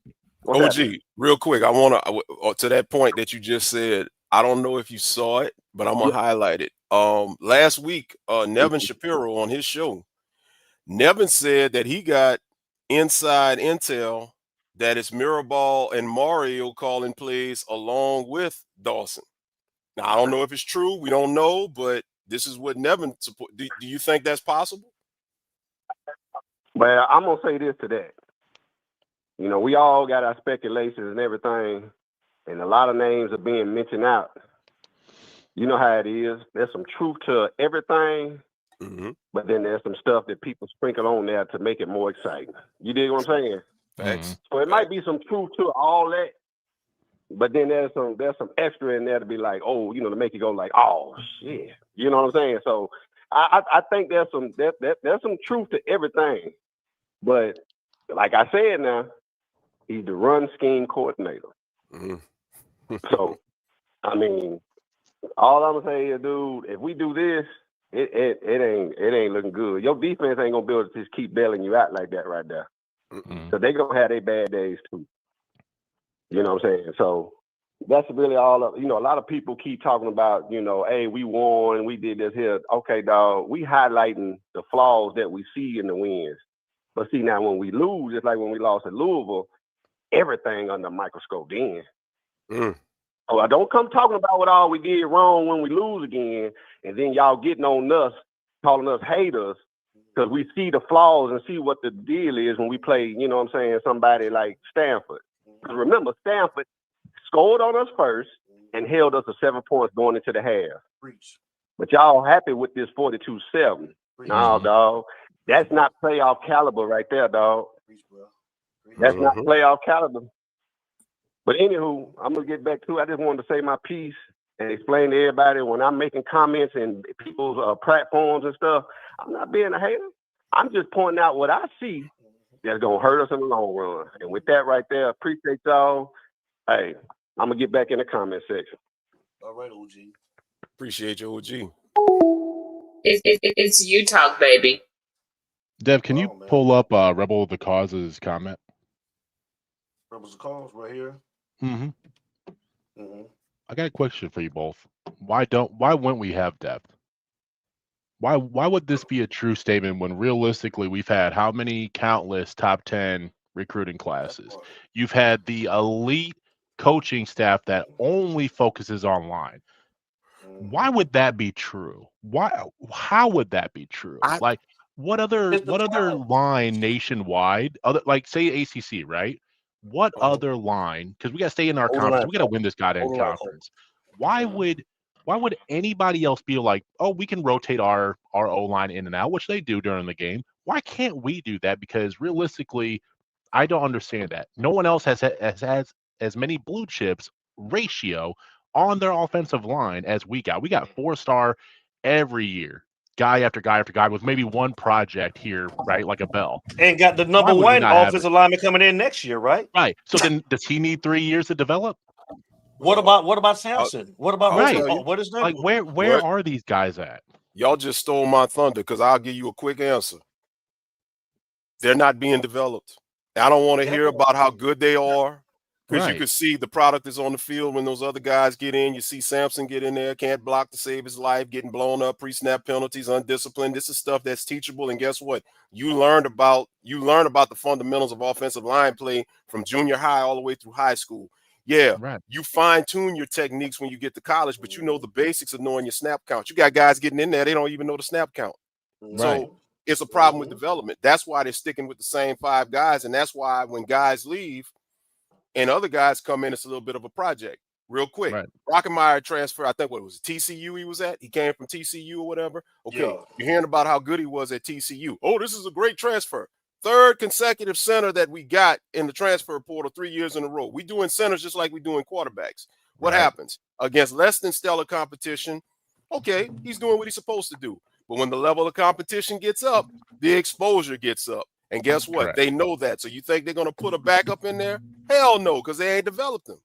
OG, real quick, I want to that point that you just said, I don't know if you saw it, but I'm going to highlight it. Last week, Nevin Shapiro on his show, Nevin said that he got inside intel that it's Mirabal and Mario calling plays along with Dawson. Now, I don't know if it's true. We don't know, but this is what Nevin support. Do you think that's possible? Well, I'm going to say this to that. You know, we all got our speculations and everything, and a lot of names are being mentioned out. You know how it is. There's some truth to everything, but then there's some stuff that people sprinkle on there to make it more exciting. You dig what I'm saying? Thanks. So it might be some truth to all that, but then there's some extra in there to be like, oh, you know, to make you go like, oh shit. You know what I'm saying? So I think there's some truth to everything, but like I said now. He's the run scheme coordinator. So, I mean, all I'm gonna say is, dude, if we do this, it ain't looking good. Your defense ain't gonna be able to just keep bailing you out like that right there. So they gonna have their bad days too. You know what I'm saying? So that's really all of, you know, a lot of people keep talking about, you know, hey, we won, we did this here. Okay, dog, we highlighting the flaws that we see in the wins. But see, now when we lose, it's like when we lost at Louisville, everything under a microscope then. So I don't come talking about what all we did wrong when we lose again, and then y'all getting on us, calling us haters, because we see the flaws and see what the deal is when we play, you know what I'm saying, somebody like Standford. Because remember, Standford scored on us first and held us to 7 points going into the half. But y'all happy with this 42-7. No, dog. That's not playoff caliber right there, dog. That's not playoff caliber. But anywho, I'm going to get back to it. I just wanted to say my piece and explain to everybody when I'm making comments in people's platforms and stuff, I'm not being a hater. I'm just pointing out what I see that's going to hurt us in the long run. And with that right there, appreciate y'all. Hey, I'm going to get back in the comment section. All right, OG. Appreciate you, OG. It's you talk, baby. Dev, can you pull up Rebel of the Cause's comment? Rebels of Cause right here. I got a question for you both. Why wouldn't we have depth? Why would this be a true statement when realistically we've had how many countless top 10 recruiting classes? You've had the elite coaching staff that only focuses online. Why would that be true? How would that be true? Like what other line nationwide, other like say ACC, right? What other line? Because we got to stay in our conference. We got to win this goddamn conference. Why would anybody else be like, oh, we can rotate our O-line in and out, which they do during the game? Why can't we do that? Because realistically, I don't understand that. No one else has as many blue chips ratio on their offensive line as we got. We got 4-star every year. guy after guy after guy with maybe one project here, right? Like a Bell. And got the Why number would we one not have it? offensive lineman coming in next year, right? Right. So then does he need 3 years to develop? What about Sampson? What about Right. what is that? Like where are these guys at? Y'all just stole my thunder because I'll give you a quick answer. They're not being developed. I don't want to hear about how good they are because you Right. could see the product is on the field when those other guys get in. You see Sampson get in there, can't block to save his life, getting blown up, pre-snap penalties, undisciplined. This is stuff that's teachable. And guess what? You learn about the fundamentals of offensive line play from junior high all the way through high school. Yeah, Right. you fine-tune your techniques when you get to college, but you know the basics of knowing your snap count. You got guys getting in there, they don't even know the snap count. Right. So it's a problem with development. That's why they're sticking with the same 5 guys, and that's why when guys leave and other guys come in, it's a little bit of a project. Real quick, Right. Rockemeyer transfer, I think what it was TCU he was at. He came from TCU or whatever. Okay, Yeah. you're hearing about how good he was at TCU. Oh, this is a great transfer. 3rd consecutive center that we got in the transfer portal 3 years in a row. We doing centers just like we doing quarterbacks. What Right. happens? Against less than stellar competition, okay, he's doing what he's supposed to do. But when the level of competition gets up, the exposure gets up. And guess what? Correct. They know that. So you think they're going to put a backup in there? Hell no, because they ain't developed them.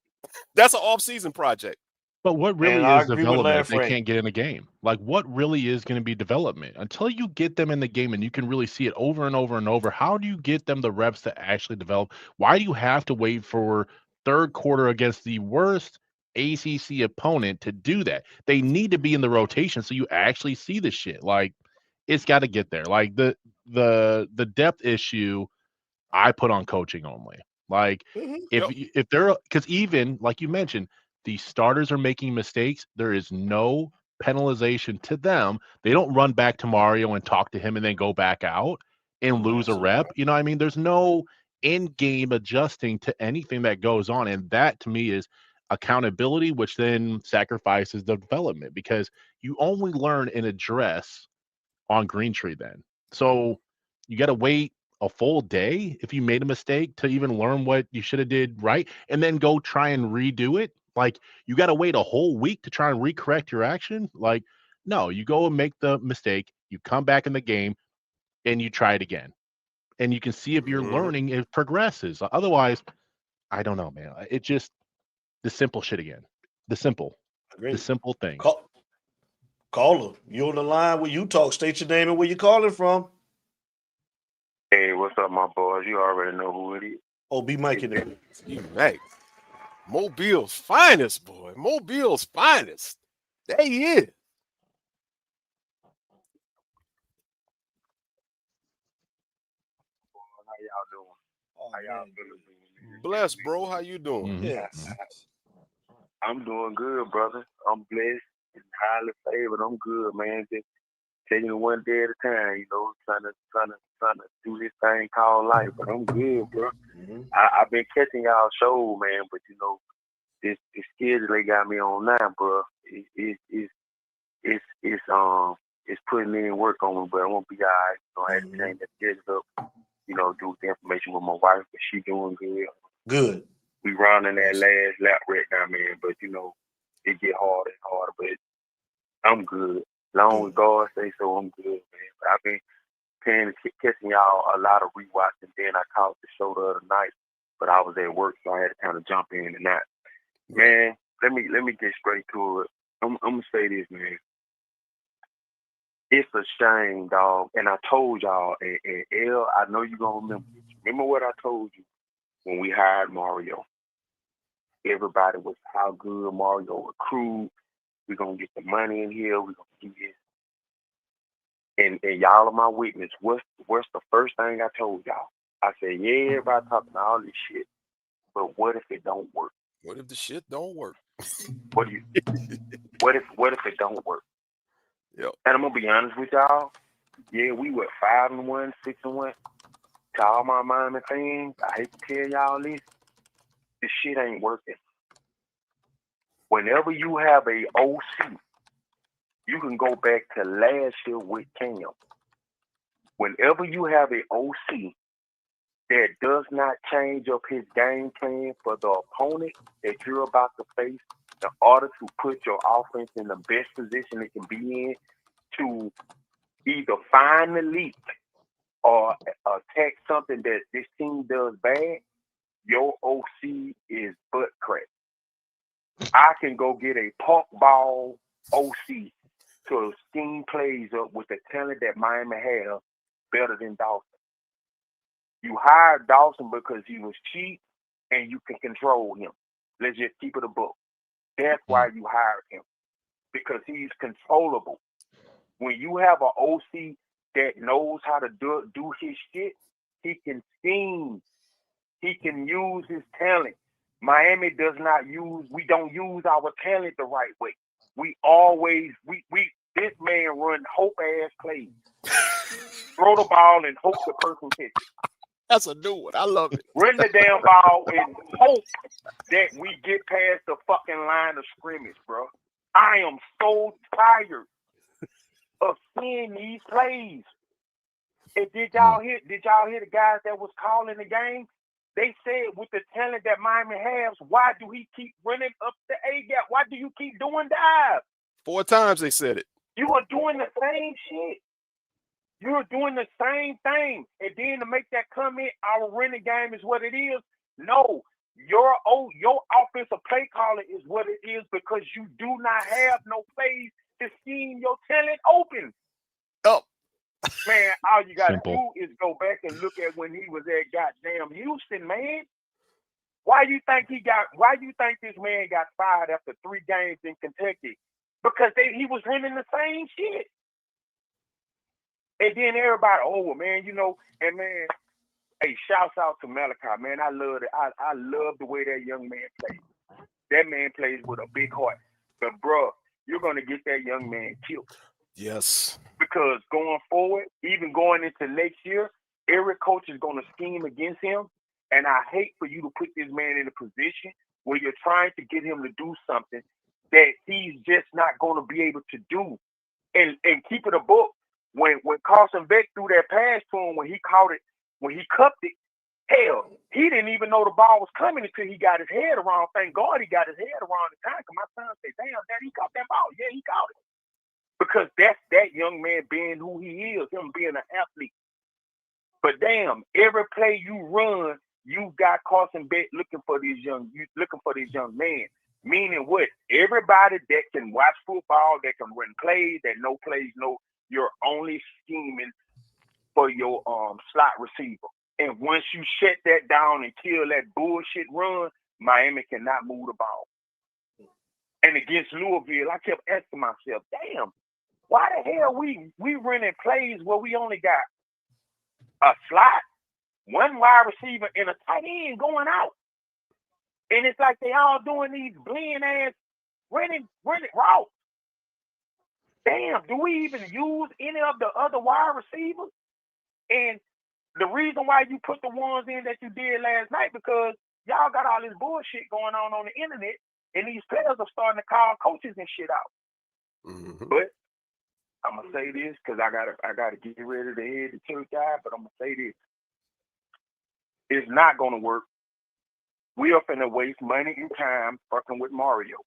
That's an off-season project. But what really And I is agree with development Larry if they Frank. can't get in the game? Like, what really is going to be development? Until you get them in the game and you can really see it over and over and over, how do you get them the reps to actually develop? Why do you have to wait for third quarter against the worst ACC opponent to do that? They need to be in the rotation so you actually see the shit. Like, it's got to get there. Like, the depth issue I put on coaching only. Like, if they're, because even like you mentioned, the starters are making mistakes, there is no penalization to them. They don't run back to Mario and talk to him and then go back out and lose a rep. You know what I mean? There's no in-game adjusting to anything that goes on. And that to me is accountability, which then sacrifices the development because you only learn and address on Green Tree then. So you got to wait a full day if you made a mistake to even learn what you should have did right and then go try and redo it. Like, you got to wait a whole week to try and recorrect your action. Like, no, you go and make the mistake, you come back in the game and you try it again. And you can see if you're learning, it progresses. Otherwise, I don't know, man. It just the simple shit again. The simple things. Caller, you on the line with you talk. State your name and where you calling from. Hey, what's up, my boys? You already know who it is. Oh, be Mike in there. Hey, Mobile's finest, boy. Mobile's finest. There he is. How y'all doing? How y'all feeling? Bless, bro. How you doing? Yes. I'm doing good, brother. I'm blessed and highly favored. I'm good, man. Just taking it one day at a time, you know, trying to do this thing called life. But I'm good, bro. I've been catching y'all show, man, but you know, this schedule they got me on now, bro. It's putting in work on me, but I won't be all right. So I had to change that schedule up, you know, do the information with my wife, but she doing good. Good. We rounding that last lap right now, man, but you know, it get harder and harder, but I'm good. Long as God say so, I'm good, man. But I've been catching y'all a lot of rewatch, and then I caught the show the other night, but I was at work, so I had to kind of jump in and out. Man, let me get straight to it. I'm gonna say this, man. It's a shame, dog. And I told y'all, and L, I know you're gonna remember this. Remember what I told you when we hired Mario? Everybody was how good Mario recruit. We're gonna get the money in here. We're gonna do this. And y'all are my witness. What's the first thing I told y'all? I said, yeah, everybody talking all this shit, but what if it don't work? What if the shit don't work? What if it don't work? Yep. And I'm gonna be honest with y'all. Yeah, we were 5-1, 6-1. To all my Miami fans, I hate to tell y'all this shit ain't working. Whenever you have a OC, you can go back to last year with Cam. Whenever you have a OC that does not change up his game plan for the opponent that you're about to face in order to put your offense in the best position it can be in to either find the leak or attack something that this team does bad, your OC is butt crack. I can go get a pork ball OC to scheme plays up with the talent that Miami has better than Dawson. You hired Dawson because he was cheap and you can control him. Let's just keep it a book. That's why you hired him, because he's controllable. When you have an OC that knows how to do his shit, he can scheme. He can use his talent. Miami does not use, we don't use our talent the right way. We always, this man run hope-ass plays. Throw the ball and hope the person hits it. That's a new one. I love it. Run the damn ball and hope that we get past the fucking line of scrimmage, bro. I am so tired of seeing these plays. And did y'all hear the guys that was calling the game? They said with the talent that Miami has, why do he keep running up the A-gap? Why do you keep doing dives? 4 times they said it. You are doing the same shit. You're doing the same thing. And then to make that comment, our running game is what it is. No, your offensive play calling is what it is because you do not have no plays to scheme your talent open. Oh. Man, all you gotta do is go back and look at when he was at goddamn Houston, man. Why you think this man got fired after 3 games in Kentucky? Because he was running the same shit. And then everybody, oh man, and man, hey, shouts out to Malachi, man. I love it. I love the way that young man plays. That man plays with a big heart. But bro, you're gonna get that young man killed. Yes. Because going forward, even going into next year, every coach is going to scheme against him. And I hate for you to put this man in a position where you're trying to get him to do something that he's just not going to be able to do. And keep it a book. When Carson Beck threw that pass to him, when he cupped it, hell, he didn't even know the ball was coming until he got his head around. Thank God he got his head around the time. Because my son said, damn, Dad, he caught that ball. Yeah, he caught it. Because that's that young man being who he is, him being an athlete. But damn, every play you run, you got Carson Beck looking for this young man. Meaning what? Everybody that can watch football, that can run plays, that know plays, you're only scheming for your slot receiver. And once you shut that down and kill that bullshit run, Miami cannot move the ball. And against Louisville, I kept asking myself, damn, why the hell we running plays where we only got a slot, 1 wide receiver, and a tight end going out? And it's like they all doing these blend ass running routes. Damn, do we even use any of the other wide receivers? And the reason why you put the ones in that you did last night, because y'all got all this bullshit going on the internet, and these players are starting to call coaches and shit out. Mm-hmm. But I'm gonna say this because I gotta get ready to head to church, guy. But I'm gonna say this: it's not gonna work. We are finna waste money and time fucking with Mario.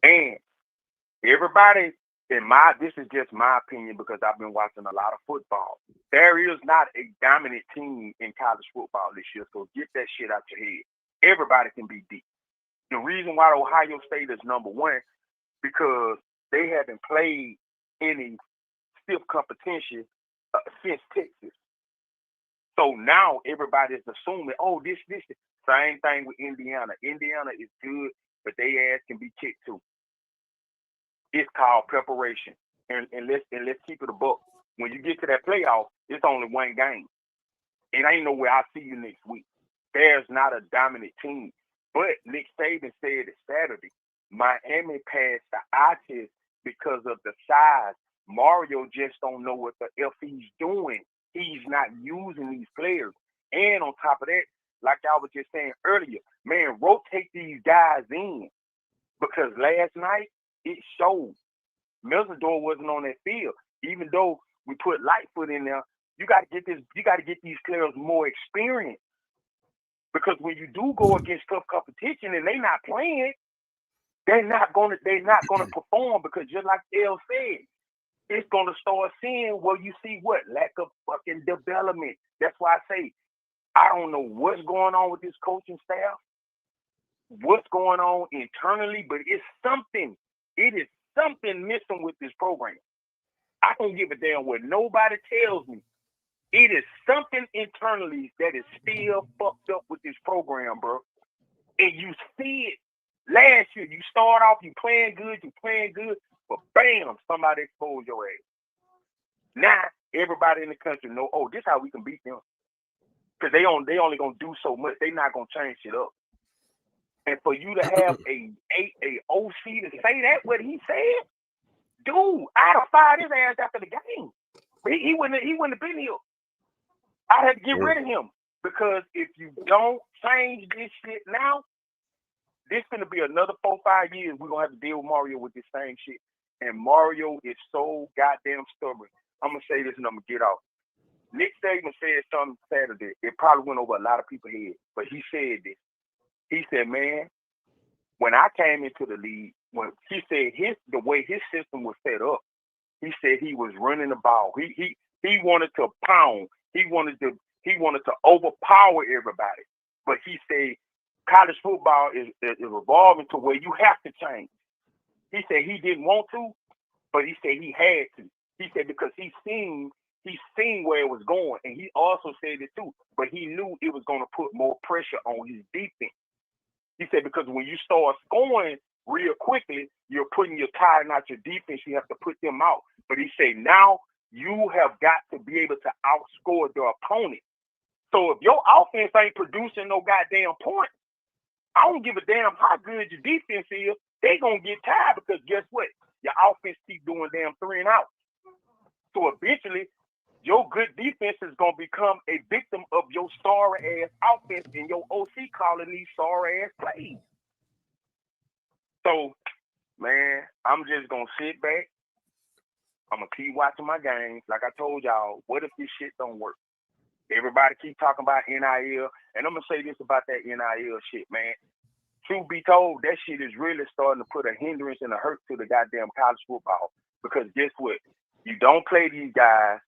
And everybody, this is just my opinion because I've been watching a lot of football. There is not a dominant team in college football this year, so get that shit out your head. Everybody can be beat. The reason why Ohio State is number 1 because they haven't played any stiff competition since Texas. So now everybody's assuming, oh, this. Same thing with Indiana. Indiana is good, but they ass can be kicked too. It's called preparation. And let's keep it a buck. When you get to that playoff, it's only 1 game. It ain't no way I'll see you next week. There's not a dominant team. But Nick Saban said it Saturday. Miami passed the eye test because of the size. Mario just don't know what the F he's doing. He's not using these players. And on top of that, like I was just saying earlier, man, rotate these guys in. Because last night, it showed. Melzador wasn't on that field. Even though we put Lightfoot in there, you got to get these players more experience. Because when you do go against tough competition and they're not playing, they're not gonna perform because just like L said, it's going to start seeing where you see what? Lack of fucking development. That's why I say, I don't know what's going on with this coaching staff, what's going on internally, but it's something. It is something missing with this program. I don't give a damn what nobody tells me. It is something internally that is still fucked up with this program, bro. And you see it. Last year, you start off, you playing good, but bam, somebody exposed your ass. Now, everybody in the country know, oh, this is how we can beat them. Because they only going to do so much. They not going to change shit up. And for you to have a OC to say that, what he said, dude, I'd have fired his ass after the game. He wouldn't have been here. I'd have to get rid of him. Because if you don't change this shit now, this going to be another 4-5 years. We're going to have to deal with Mario with this same shit. And Mario is so goddamn stubborn. I'm going to say this and I'm going to get off. Nick Saban said something Saturday. It probably went over a lot of people's heads. But he said this. He said, man, when I came into the league, when he said the way his system was set up, he said he was running the ball. He wanted to pound. He wanted to overpower everybody. But he said college football is evolving to where you have to change. He said he didn't want to, but he said he had to. He said because he's seen where it was going, and he also said it too. But he knew it was going to put more pressure on his defense. He said because when you start scoring real quickly, you're tiring out your defense. You have to put them out. But he said now you have got to be able to outscore your opponent. So if your offense ain't producing no goddamn points, I don't give a damn how good your defense is. They gonna get tired because guess what? Your offense keep doing damn 3 and out. So eventually, your good defense is gonna become a victim of your sorry ass offense and your OC calling these sorry ass plays. So, man, I'm just gonna sit back. I'm gonna keep watching my games. Like I told y'all, what if this shit don't work? Everybody keep talking about NIL, and I'm gonna say this about that NIL shit, man. Truth be told, that shit is really starting to put a hindrance and a hurt to the goddamn college football. Because guess what? You don't play these guys.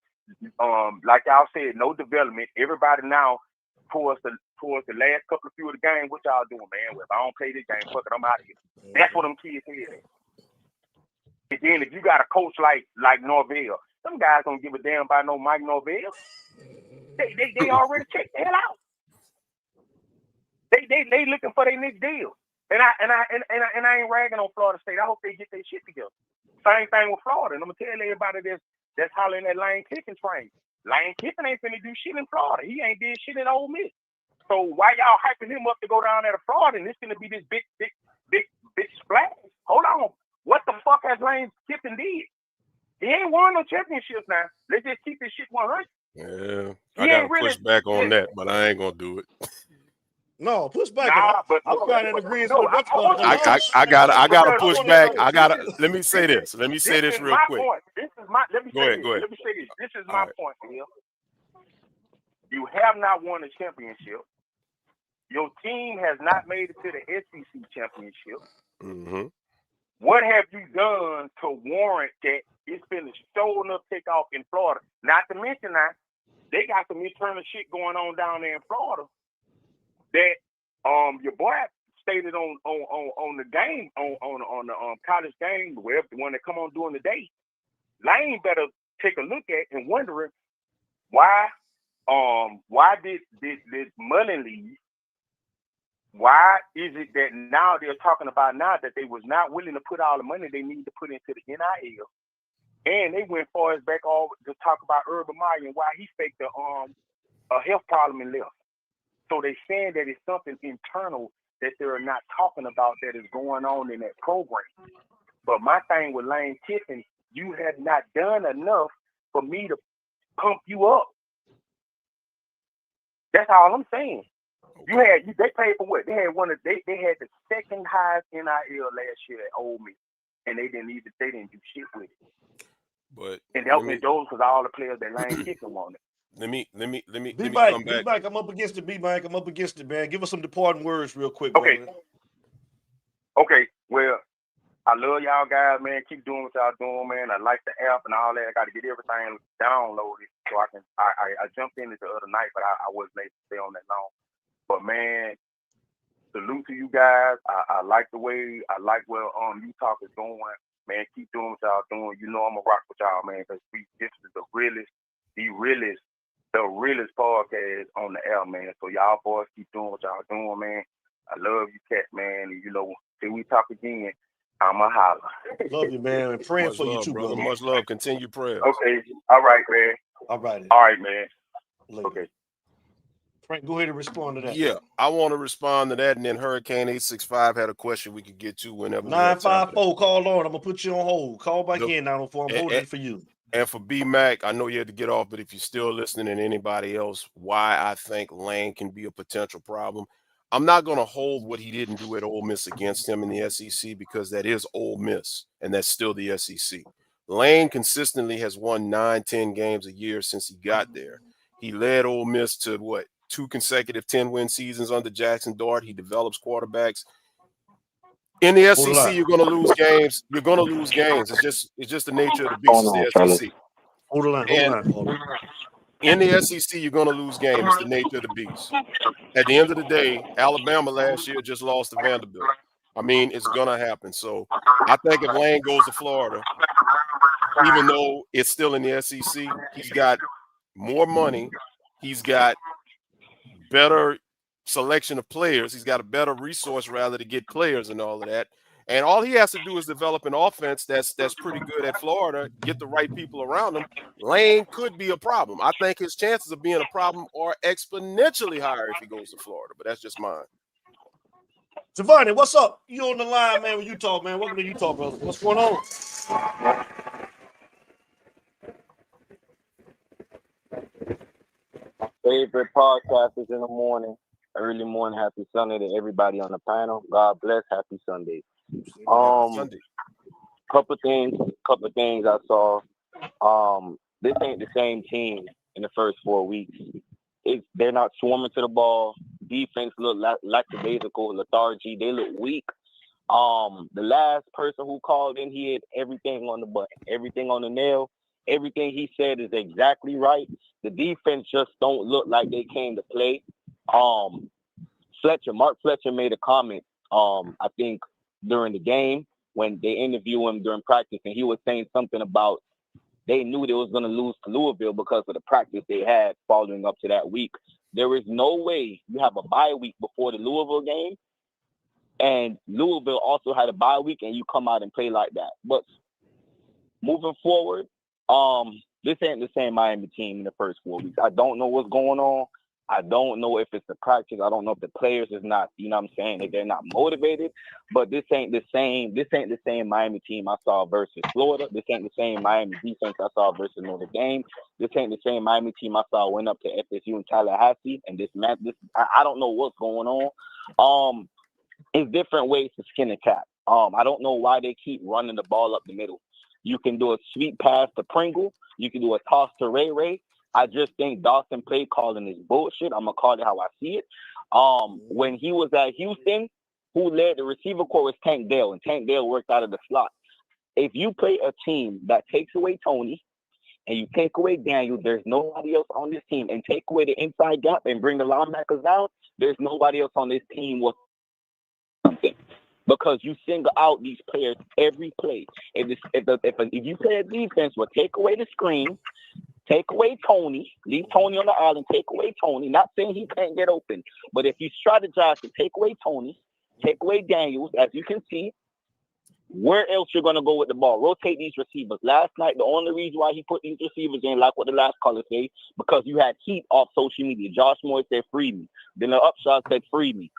Like y'all said, no development. Everybody now towards the last couple of few of the games, what y'all doing, man? Well, if I don't play this game, fuck it, I'm out of here. That's what them kids hear. And then if you got a coach like Norvell, some guys don't give a damn about no Mike Norvell. They already checked the hell out. They looking for their next deal. And I ain't ragging on Florida State. I hope they get their shit together. Same thing with Florida. And I'm gonna tell everybody that's hollering at Lane Kiffin train. Lane Kiffin ain't finna do shit in Florida. He ain't did shit in Ole Miss. So why y'all hyping him up to go down there to Florida and it's gonna be this big splash? Hold on. What the fuck has Lane Kiffin did? He ain't won no championships now. Let's just keep this shit 100. Yeah, I got to push back on that, but I ain't gonna do it. No, push back. I'm trying to agree with that's going to I gotta push back. Let me say this. Let me say this real quick. Let me say this. This is my point here. You have not won a championship. Your team has not made it to the SEC championship. Mm-hmm. What have you done to warrant that it's been a show enough takeoff in Florida? Not to mention that they got some internal shit going on down there in Florida that your boy stated on the game on the college game, wherever the one that come on during the day. Lane better take a look at and wondering why did Mullen leave? Why is it that now they're talking about now that they was not willing to put all the money they need to put into the NIL, and they went far as back all to talk about Urban Meyer and why he faked a health problem and left. So they're saying that it's something internal that they're not talking about that is going on in that program. But my thing with Lane Kiffin, you have not done enough for me to pump you up. That's all I'm saying. They paid for what? They had the second highest NIL last year at Ole Miss, and they didn't do shit with it. But those was all the players that Lane Kiffin wanted. Let me come back. B-Mike, I'm up against it, B-Mike. I'm up against it, man. Give us some departing words real quick. Okay. Brother. Okay. Well, I love y'all guys, man. Keep doing what y'all doing, man. I like the app and all that. I got to get everything downloaded so I can. I jumped in it the other night, but I wasn't able to stay on that long. But man, salute to you guys. I like the way. I like where you talk is going, man. Keep doing what y'all doing. You know I'm gonna rock with y'all, man, because this is the realest podcast on the air, man. So y'all boys keep doing what y'all doing, man. I love you, cat, man. And you know, till we talk again, I'ma holler. Love you, man. And praying Much for you love, too, brother. Much love. Continue prayers. Okay. All right, man. All right. All right, man. Later. Okay. Frank, go ahead and respond to that. Yeah, I want to respond to that, and then Hurricane 865 had a question we could get to whenever. 954, call on. I'm gonna put you on hold. Call back in 904. I'm holding for you. And for B Mac, I know you had to get off, but if you're still listening, and anybody else, why I think Lane can be a potential problem. I'm not going to hold what he didn't do at Ole Miss against him in the SEC, because that is Ole Miss, and that's still the SEC. Lane consistently has won 9-10 games a year since he got there. He led Ole Miss to, 2 consecutive 10-win seasons under Jackson Dart. He develops quarterbacks. In the SEC, you're going to lose games. You're going to lose games. It's just the nature of the beast. It's the SEC. Hold on. In the SEC, you're going to lose games. It's the nature of the beast. At the end of the day, Alabama last year just lost to Vanderbilt. I mean, it's going to happen. So I think if Lane goes to Florida, even though it's still in the SEC, he's got more money. He's got better selection of players. He's got a better resource rather to get players and all of that. And all he has to do is develop an offense that's pretty good at Florida, get the right people around him. Lane could be a problem. I think his chances of being a problem are exponentially higher if he goes to Florida, but that's just mine. Giovanni, what's up? You on the line, man, with Utah, man. Welcome to Utah, brother. What's going on? My favorite podcasters in the morning. Early morning, happy Sunday to everybody on the panel. God bless, happy Sunday. Couple things I saw. This ain't the same team in the first 4 weeks. They're not swarming to the ball. Defense look lackadaisical, lethargy. They look weak. The last person who called in, he had everything on the button, everything on the nail. Everything he said is exactly right. The defense just don't look like they came to play. Mark Fletcher made a comment, I think during the game when they interviewed him during practice, and he was saying something about they knew they was going to lose to Louisville because of the practice they had following up to that week. There is no way you have a bye week before the Louisville game, and Louisville also had a bye week, and you come out and play like that. But moving forward, this ain't the same Miami team in the first 4 weeks. I don't know what's going on. I don't know if it's the practice. I don't know if the players is not, you know what I'm saying, if they're not motivated. But this ain't the same Miami team I saw versus Florida. This ain't the same Miami defense I saw versus Notre Dame. This ain't the same Miami team I saw went up to FSU and Tallahassee. And I don't know what's going on. It's different ways to skin a cat. I don't know why they keep running the ball up the middle. You can do a sweet pass to Pringle. You can do a toss to Ray Ray. I just think Dawson play calling is bullshit. I'm going to call it how I see it. When he was at Houston, who led the receiver corps was Tank Dell, and Tank Dell worked out of the slot. If you play a team that takes away Tony and you take away Daniel, there's nobody else on this team, and take away the inside gap and bring the linebackers down, there's nobody else on this team with something. Because you single out these players every play. If you play a defense, will take away the screen, take away Tony, leave Tony on the island, take away Tony. Not saying he can't get open, but if you strategize to take away Tony, take away Daniels, as you can see, where else you're going to go with the ball? Rotate these receivers. Last night, the only reason why he put these receivers in, like what the last caller said, because you had heat off social media. Josh Moore said, free me. Then the upshot said, free me.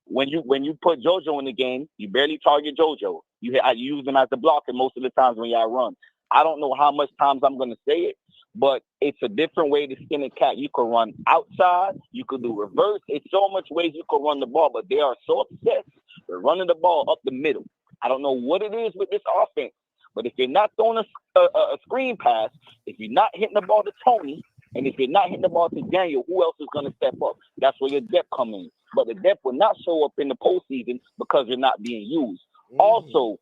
When you put JoJo in the game, you barely target JoJo. I use him as the blocker most of the times when y'all run. I don't know how much times I'm going to say it, but it's a different way to skin a cat. You could run outside. You could do reverse. It's so much ways you could run the ball, but they are so obsessed with running the ball up the middle. I don't know what it is with this offense, but if you're not throwing a screen pass, if you're not hitting the ball to Tony, and if you're not hitting the ball to Daniel, who else is going to step up? That's where your depth comes in. But the depth will not show up in the postseason because you're not being used. Also,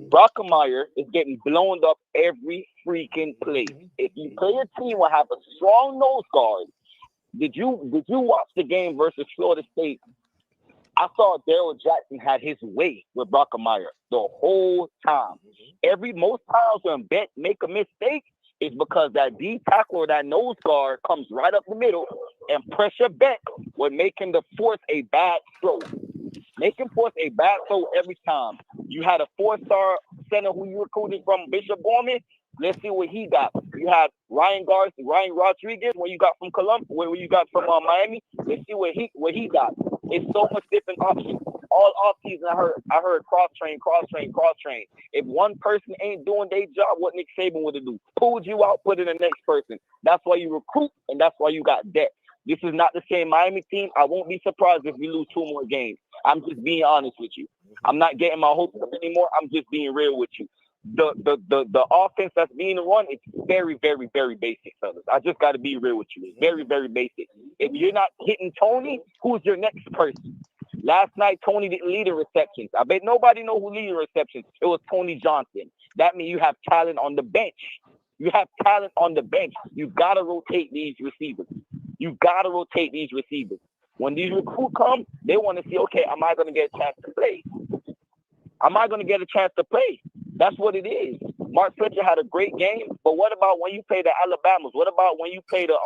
Brockemeyer is getting blown up every freaking play. If you play a team will have a strong nose guard, did you watch the game versus Florida State? I saw Daryl Jackson had his way with Brockemeyer the whole time. Most times when Bet make a mistake, is because that D tackle or that nose guard comes right up the middle and pressure Bet would make him force a bad throw. Make him force a bad throw every time. You had a 4-star center who you recruited from Bishop Gorman. Let's see what he got. You had Ryan Rodriguez, where you got from Columbus, where you got from Miami. Let's see what he got. It's so much different options. All offseason, I heard cross train. If one person ain't doing their job, what Nick Saban would do? Pulled you out, put in the next person. That's why you recruit, and that's why you got depth. This is not the same Miami team. I won't be surprised if we lose 2 more games. I'm just being honest with you. I'm not getting my hopes up anymore. I'm just being real with you. The offense that's being run, it's very, very, very basic, fellas. I just got to be real with you. It's very, very basic. If you're not hitting Tony, who's your next person? Last night, Tony didn't lead the receptions. I bet nobody know who lead the receptions. It was Tony Johnson. That means you have talent on the bench. You have talent on the bench. You got to rotate these receivers. When these recruits come, they want to see, okay, am I going to get a chance to play? That's what it is. Mark Fletcher had a great game, but what about when you play the Alabamas? What about when you play the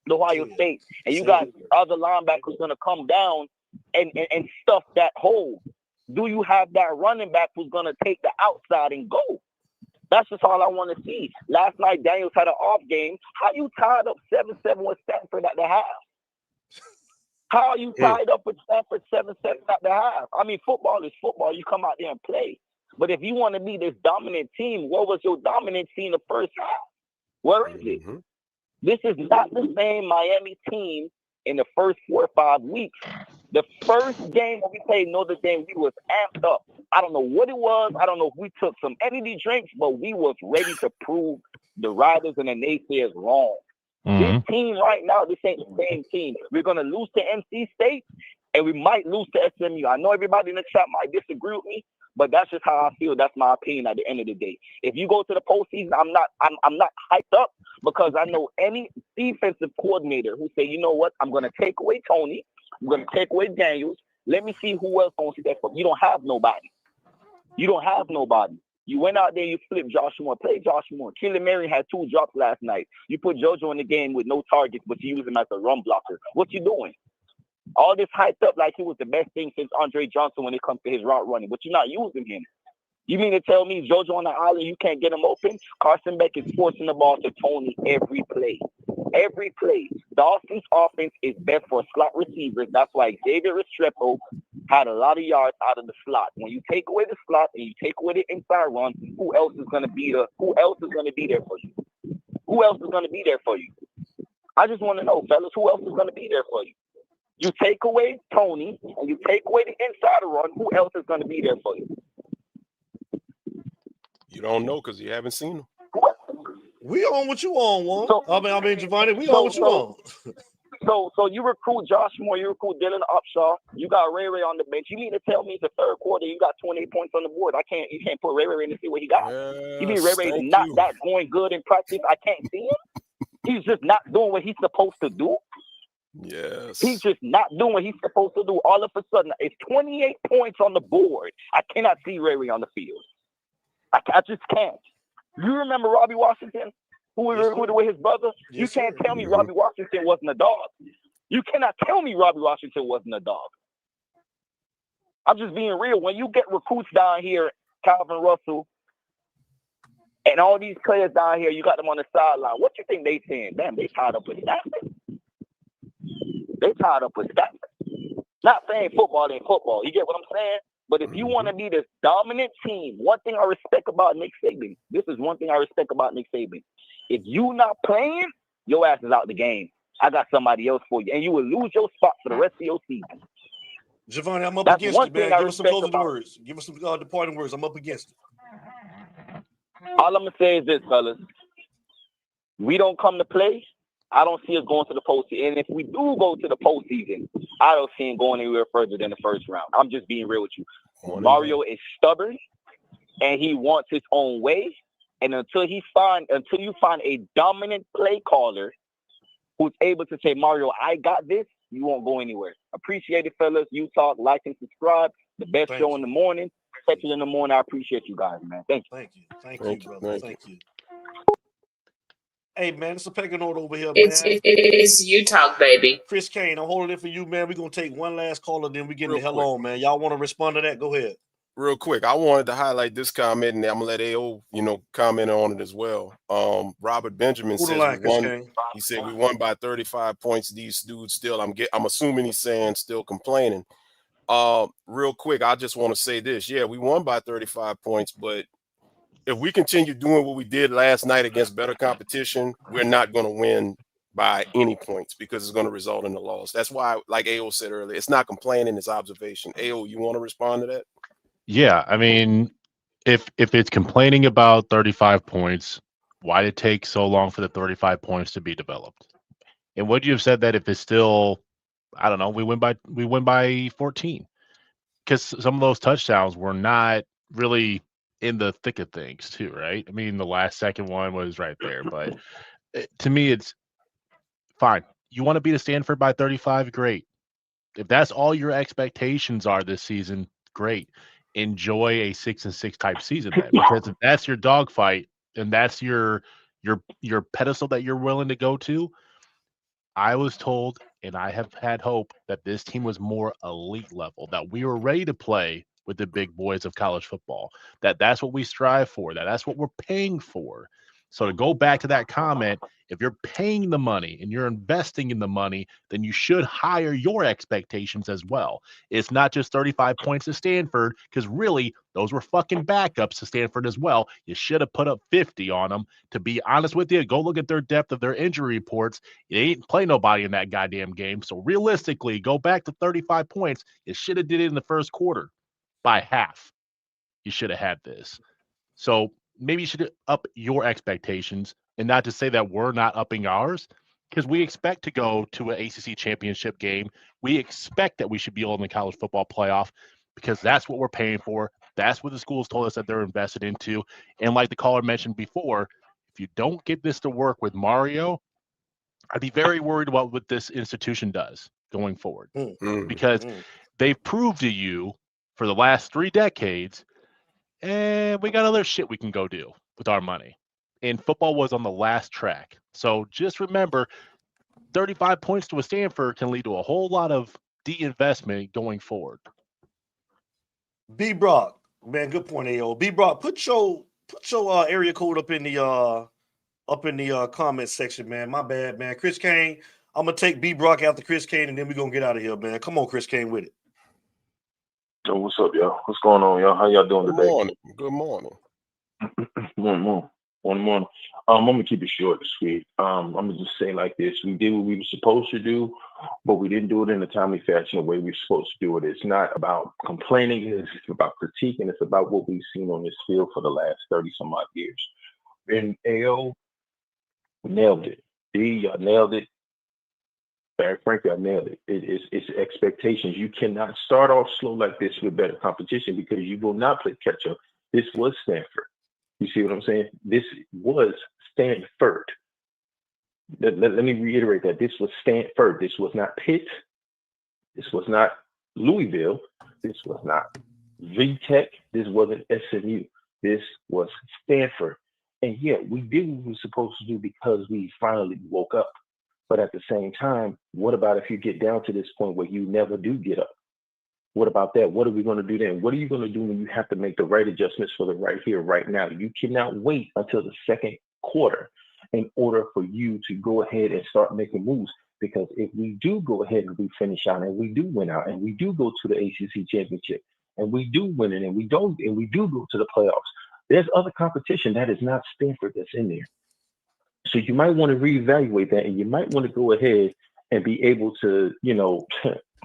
Ohio State and you got other linebackers going to come down and stuff that hole? Do you have that running back who's going to take the outside and go? That's just all I want to see. Last night, Daniels had an off game. How you tied up 7-7 with Stanford at the half? How are you tied up with Standford 7-7 at the half? I mean, football is football. You come out there and play. But if you want to be this dominant team, what was your dominant team the first half? Where is it? This is not the same Miami team in the first 4 or 5 weeks. The first game when we played Notre Dame, we was amped up. I don't know what it was. I don't know if we took some energy drinks, but we was ready to prove the riders and the naysayers wrong. This team right now, this ain't the same team. We're going to lose to NC State, and we might lose to SMU. I know everybody in the chat might disagree with me, but that's just how I feel. That's my opinion at the end of the day. If you go to the postseason, I'm not hyped up because I know any defensive coordinator who say, you know what, I'm going to take away Tony, I'm going to take away Daniels. Let me see who else going to step up. You don't have nobody. You went out there, you flipped Josh Moore. Play Josh Moore. Keelan Mary had 2 drops last night. You put JoJo in the game with no targets, but you use him as a run blocker. What you doing? All this hyped up like he was the best thing since Andre Johnson when it comes to his route running, but you're not using him. You mean to tell me JoJo on the island, you can't get him open? Carson Beck is forcing the ball to Tony every play. Every play. Dawson's offense is best for slot receivers. That's why Xavier Restrepo had a lot of yards out of the slot. When you take away the slot and you take away the inside run, who else is going to be there for you? I just want to know, fellas, who else is going to be there for you? You take away Tony and you take away the inside run, who else is going to be there for you? You don't know because you haven't seen him. We on what you on, Juan. I mean, Giovanni, we on what you on. So you recruit Josh Moore, you recruit Dylan Upshaw, you got Ray on the bench. You mean to tell me it's the third quarter, you got 28 points on the board. You can't put Ray in to see what he got. You mean Ray is not that going good in practice? I can't see him. He's just not doing what he's supposed to do. Yes. He's just not doing what he's supposed to do. All of a sudden, it's 28 points on the board. I cannot see Ray on the field. I just can't. You remember Robbie Washington, who we recruited with his brother? You can't tell me Robbie Washington wasn't a dog. You cannot tell me Robbie Washington wasn't a dog. I'm just being real. When you get recruits down here, Calvin Russell, and all these players down here, you got them on the sideline. What you think they saying? Damn, they tied up with Stanford. Not saying football ain't football. You get what I'm saying? But if you want to be this dominant team, one thing I respect about Nick Saban, this is one thing I respect about Nick Saban. If you not playing, your ass is out the game. I got somebody else for you. And you will lose your spot for the rest of your season. Giovanni, I'm up against you, man. Give us some closing words. Give us some departing words. I'm up against it. All I'm going to say is this, fellas. We don't come to play. I don't see us going to the postseason. And if we do go to the postseason, I don't see him going anywhere further than the first round. I'm just being real with you. Mario is stubborn. and he wants his own way. And until you find a dominant play caller who's able to say, Mario, I got this, you won't go anywhere. Appreciate it, fellas. You talk, like, and subscribe. The best show in the morning. Catch it in the morning. I appreciate you guys, man. Thank you. Thank you, brother. Thank you. Hey, man, it's a pecking order over here, man. It's you talk, baby. Chris Kane, I'm holding it for you, man. We're going to take one last caller, then we're getting the hell on, man. Y'all want to respond to that? Go ahead. Real quick, I wanted to highlight this comment, and I'm gonna let AO, comment on it as well. Robert Benjamin says we won. He said we won by 35 points. These dudes still, I'm assuming he's saying still complaining. Real quick, I just want to say this. Yeah, we won by 35 points, but if we continue doing what we did last night against better competition, we're not going to win by any points because it's going to result in a loss. That's why, like AO said earlier, it's not complaining, it's observation. AO, you want to respond to that? Yeah, I mean, if it's complaining about 35 points, why did it take so long for the 35 points to be developed? And would you have said that if it's still, I don't know, we win by 14? Because some of those touchdowns were not really in the thick of things, too, right? I mean, the last second one was right there, but to me, it's fine. You want to beat a Stanford by 35, great. If that's all your expectations are this season, great. Enjoy a 6-6 type season then, because if that's your dogfight and that's your pedestal that you're willing to go to, I was told and I have had hope that this team was more elite level, that we were ready to play with the big boys of college football, that's what we strive for, that's what we're paying for. So to go back to that comment, if you're paying the money and you're investing in the money, then you should higher your expectations as well. It's not just 35 points to Stanford, because really, those were fucking backups to Stanford as well. You should have put up 50 on them. To be honest with you, go look at their depth of their injury reports. You ain't play nobody in that goddamn game. So realistically, go back to 35 points. You should have did it in the first quarter by half. You should have had this. So maybe you should up your expectations, and not to say that we're not upping ours, because we expect to go to an ACC championship game. We expect that we should be in the college football playoff, because that's what we're paying for. That's what the schools told us that they're invested into. And like the caller mentioned before, if you don't get this to work with Mario, I'd be very worried about what this institution does going forward, because they've proved to you for the last 3 decades, and we got other shit we can go do with our money. And football was on the last track. So just remember, 35 points to a Stanford can lead to a whole lot of de-investment going forward. B Brock, man, good point, AO. B Brock, put your area code up in the comment section, man. My bad, man. Chris Kane, I'm gonna take B Brock after Chris Kane, and then we're gonna get out of here, man. Come on, Chris Kane, with it. So what's up, y'all? What's going on, y'all? How y'all doing today? Good morning. One morning. I'm gonna keep it short and sweet. I'm gonna just say like this: we did what we were supposed to do, but we didn't do it in a timely fashion the way we were supposed to do it. It's not about complaining; it's about critiquing. It's about what we've seen on this field for the last 30 some odd years. And AO nailed it. D, y'all nailed it. Very frankly, I nailed it. It's expectations. You cannot start off slow like this with better competition, because you will not play catch up. This was Stanford. You see what I'm saying? This was Stanford. Let me reiterate that. This was Stanford. This was not Pitt. This was not Louisville. This was not VTech. This wasn't SMU. This was Stanford. And yeah, we did what we were supposed to do because we finally woke up. But at the same time, what about if you get down to this point where you never do get up? What about that? What are we going to do then? What are you going to do when you have to make the right adjustments for the right here, right now? You cannot wait until the second quarter in order for you to go ahead and start making moves. Because if we do go ahead and we finish out and we do win out and we do go to the ACC championship and we do win it and we do go to the playoffs, there's other competition that is not Stanford that's in there. So you might want to reevaluate that, and you might want to go ahead and be able to,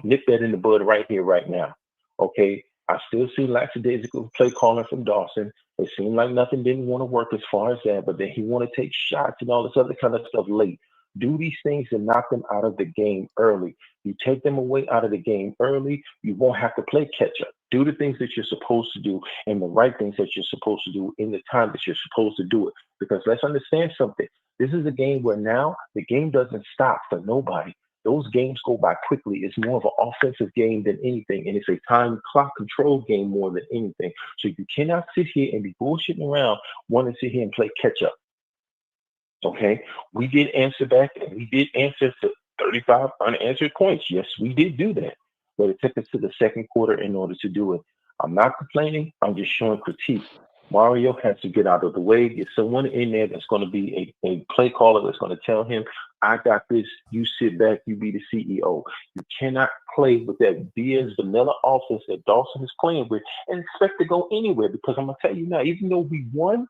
nip that in the bud right here, right now. Okay, I still see lackadaisical play calling from Dawson. It seemed like nothing didn't want to work as far as that, but then he want to take shots and all this other kind of stuff late. Do these things and knock them out of the game early. You take them away out of the game early, you won't have to play catch up. Do the things that you're supposed to do and the right things that you're supposed to do in the time that you're supposed to do it. Because let's understand something. This is a game where now the game doesn't stop for nobody. Those games go by quickly. It's more of an offensive game than anything. And it's a time clock control game more than anything. So you cannot sit here and be bullshitting around wanting to sit here and play catch up. Okay? We did answer back and we did answer to 35 unanswered points. Yes, we did do that. But it took us to the second quarter in order to do it. I'm not complaining. I'm just showing critique. Mario has to get out of the way, get someone in there that's going to be a play caller that's going to tell him, I got this, you sit back, you be the CEO. You cannot play with that BS vanilla offense that Dawson is playing with and expect to go anywhere, because I'm going to tell you now, even though we won,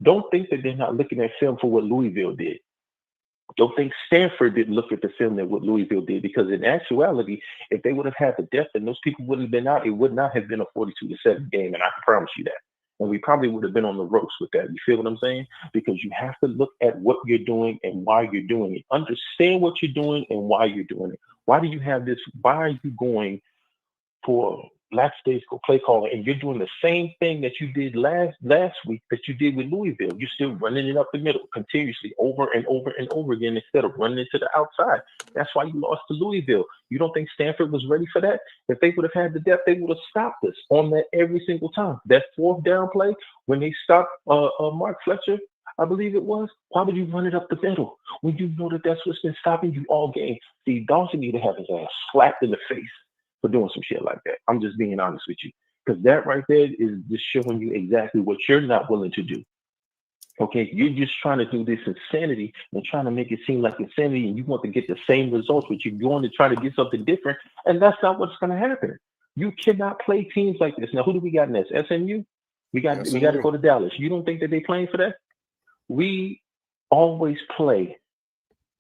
don't think that they're not looking at film for what Louisville did. Don't think Stanford didn't look at the film that what Louisville did, because in actuality, if they would have had the depth and those people wouldn't have been out, it would not have been a 42-7 game, and I can promise you that. And we probably would have been on the ropes with that. You feel what I'm saying? Because you have to look at what you're doing and why you're doing it. Understand what you're doing and why you're doing it. Why do you have this? Why are you going for lackadaisical play calling and you're doing the same thing that you did last week that you did with Louisville? You're still running it up the middle continuously over and over and over again instead of running it to the outside. That's why you lost to Louisville. You don't think Stanford was ready for that? If they would have had the depth, they would have stopped us on that every single time. That fourth down play, when they stopped Mark Fletcher, I believe it was, why would you run it up the middle when you know that that's what's been stopping you all game? See, Dawson need to have his ass slapped in the face for doing some shit like that. I'm just being honest with you, because that right there is just showing you exactly what you're not willing to do. Okay, you're just trying to do this insanity and trying to make it seem like insanity, and you want to get the same results, but you're going to try to get something different, and that's not what's going to happen. You cannot play teams like this. Now, who do we got next? SMU? We got to go to Dallas. You don't think that they're playing for that? We always play.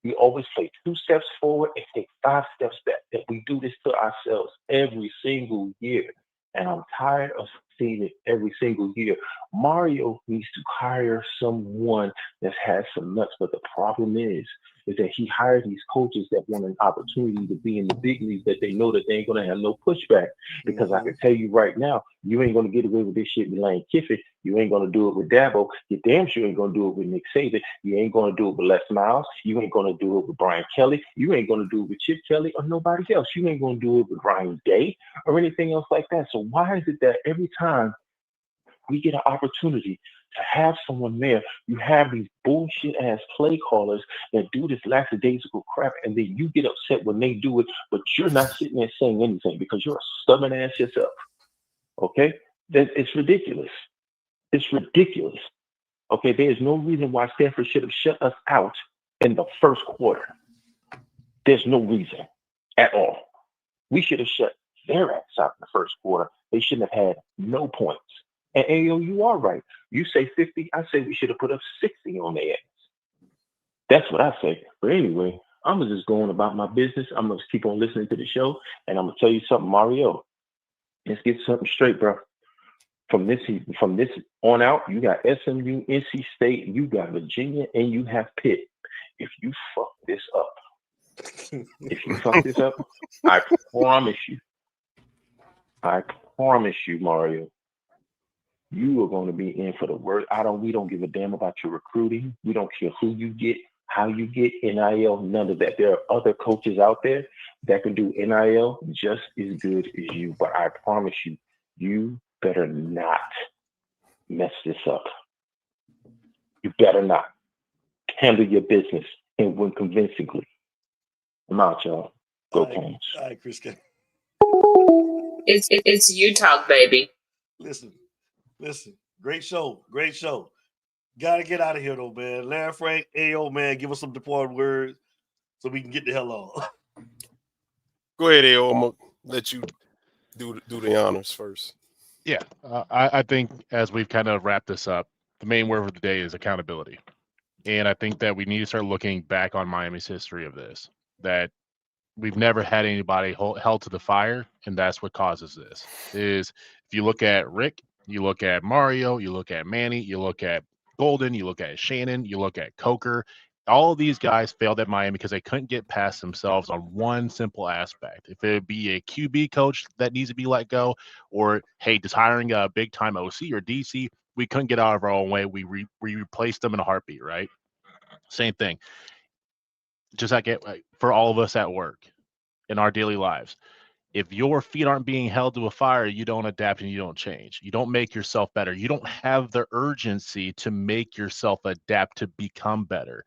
We always play 2 steps forward and take 5 steps back. And we do this to ourselves every single year. And I'm tired of seeing it every single year. Mario needs to hire someone that has some nuts. But the problem is that he hired these coaches that want an opportunity to be in the big leagues that they know that they ain't going to have no pushback. Because I can tell you right now, you ain't going to get away with this shit with Lane Kiffin. You ain't going to do it with Dabo. You damn sure ain't going to do it with Nick Saban. You ain't going to do it with Les Miles. You ain't going to do it with Brian Kelly. You ain't going to do it with Chip Kelly or nobody else. You ain't going to do it with Ryan Day or anything else like that. So why is it that every time we get an opportunity to have someone there, you have these bullshit ass play callers that do this lackadaisical crap, and then you get upset when they do it, but you're not sitting there saying anything because you're a stubborn ass yourself. Okay? It's ridiculous. It's ridiculous. Okay, there is no reason why Stanford should have shut us out in the first quarter. There's no reason at all. We should have shut their ass out in the first quarter. They shouldn't have had no points. And AO, you are right. You say 50, I say we should have put up 60 on their ass. That's what I say. But anyway, I'm going to just go on about my business. I'm going to keep on listening to the show. And I'm going to tell you something, Mario. Let's get something straight, bro. From this on out, you got SMU, NC State, you got Virginia, and you have Pitt. If you fuck this up, I promise you, Mario, you are going to be in for the worst. We don't give a damn about your recruiting. We don't care who you get, how you get NIL, none of that. There are other coaches out there that can do NIL just as good as you. But I promise you, you better not mess this up. You better not. Handle your business and win convincingly. I'm out, y'all. Go Canes. All right, Chris. It's Utah, baby. Listen. Great show. Gotta get out of here though, man. Larry Frank, AO, man, give us some departing words so we can get the hell on. Go ahead, AO. I'm gonna let you do the honors first. Yeah, I think as we've kind of wrapped this up, the main word of the day is accountability. And I think that we need to start looking back on Miami's history of this, that we've never had anybody held to the fire, and that's what causes this. Is if you look at Rick, you look at Mario, you look at Manny, you look at Golden, you look at Shannon, you look at Coker, All of these guys failed at Miami because they couldn't get past themselves on one simple aspect. If it be a QB coach that needs to be let go, or hey, just hiring a big time OC or DC, we couldn't get out of our own way. We replaced them in a heartbeat, right? Same thing. Just like for all of us at work in our daily lives. If your feet aren't being held to a fire, you don't adapt and you don't change. You don't make yourself better. You don't have the urgency to make yourself adapt to become better.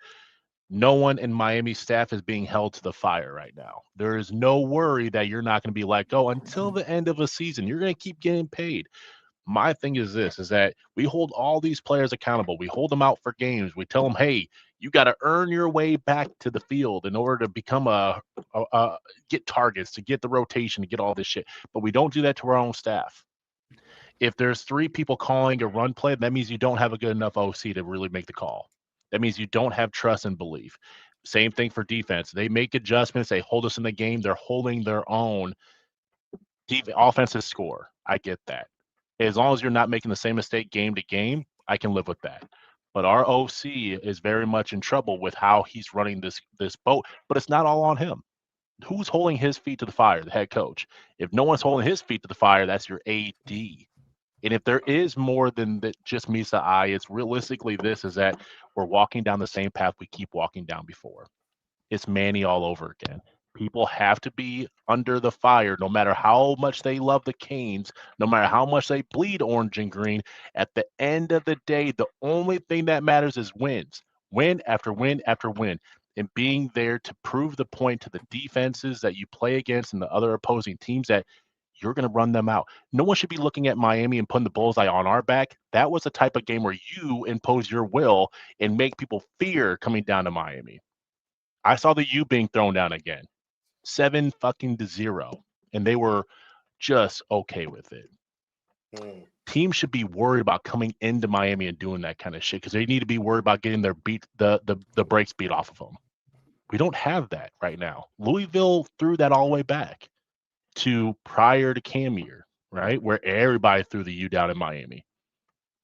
No one in Miami staff is being held to the fire right now. There is no worry that you're not going to be let go until the end of a season. You're going to keep getting paid. My thing is this, is that we hold all these players accountable. We hold them out for games. We tell them, hey, you got to earn your way back to the field in order to become get targets, to get the rotation, to get all this shit. But we don't do that to our own staff. If there's 3 people calling a run play, that means you don't have a good enough OC to really make the call. That means you don't have trust and belief. Same thing for defense. They make adjustments. They hold us in the game. They're holding their own. Offensive score. I get that. As long as you're not making the same mistake game to game, I can live with that. But our OC is very much in trouble with how he's running this boat. But it's not all on him. Who's holding his feet to the fire? The head coach. If no one's holding his feet to the fire, that's your AD. And if there is more than that just meets the eye, it's realistically this, is that we're walking down the same path we keep walking down before. It's Manny all over again. People have to be under the fire, no matter how much they love the Canes, no matter how much they bleed orange and green. At the end of the day, the only thing that matters is wins. Win after win after win. And being there to prove the point to the defenses that you play against and the other opposing teams that you're going to run them out. No one should be looking at Miami and putting the bullseye on our back. That was the type of game where you impose your will and make people fear coming down to Miami. I saw the U being thrown down again. 7-0. And they were just okay with it. Teams should be worried about coming into Miami and doing that kind of shit because they need to be worried about getting their the brakes beat off of them. We don't have that right now. Louisville threw that all the way back to prior to Cam year, right? Where everybody threw the U down in Miami.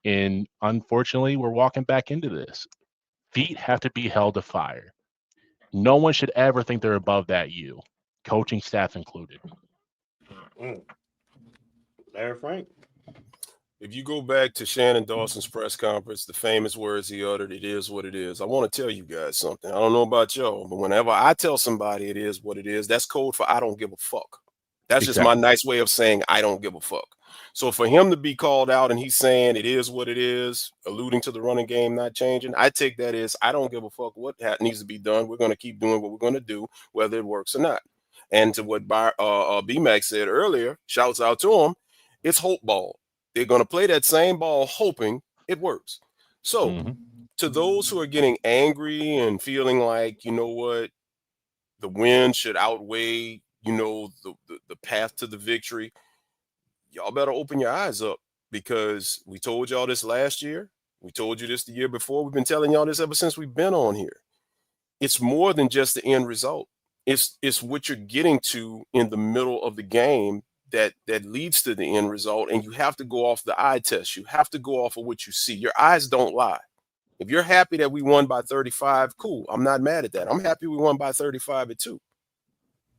And unfortunately, we're walking back into this. Feet have to be held to fire. No one should ever think they're above that U, coaching staff included. Larry Frank. If you go back to Shannon Dawson's press conference, the famous words he uttered, it is what it is. I want to tell you guys something. I don't know about y'all, but whenever I tell somebody it is what it is, that's code for I don't give a fuck. That's just my nice way of saying I don't give a fuck. So for him to be called out and he's saying it is what it is, alluding to the running game not changing, I take that as I don't give a fuck what needs to be done. We're going to keep doing what we're going to do, whether it works or not. And to what B-Mac said earlier, shouts out to him, it's hope ball. They're going to play that same ball hoping it works. So to those who are getting angry and feeling like, you know what, the win should outweigh, you know, the path to the victory, y'all better open your eyes up because we told y'all this last year. We told you this the year before. We've been telling y'all this ever since we've been on here. It's more than just the end result. It's what you're getting to in the middle of the game that leads to the end result. And you have to go off the eye test. You have to go off of what you see. Your eyes don't lie. If you're happy that we won by 35, cool. I'm not mad at that. I'm happy we won by 35 at 2.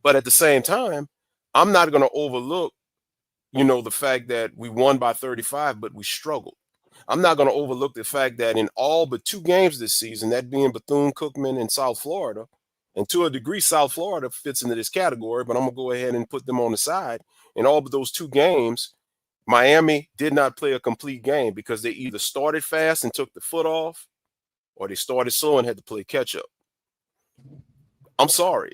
But at the same time, I'm not going to overlook, you know, the fact that we won by 35, but we struggled. I'm not going to overlook the fact that in all but 2 games this season, that being Bethune-Cookman and South Florida, and to a degree, South Florida fits into this category, but I'm going to go ahead and put them on the side. In all but those 2 games, Miami did not play a complete game because they either started fast and took the foot off, or they started slow and had to play catch up. I'm sorry.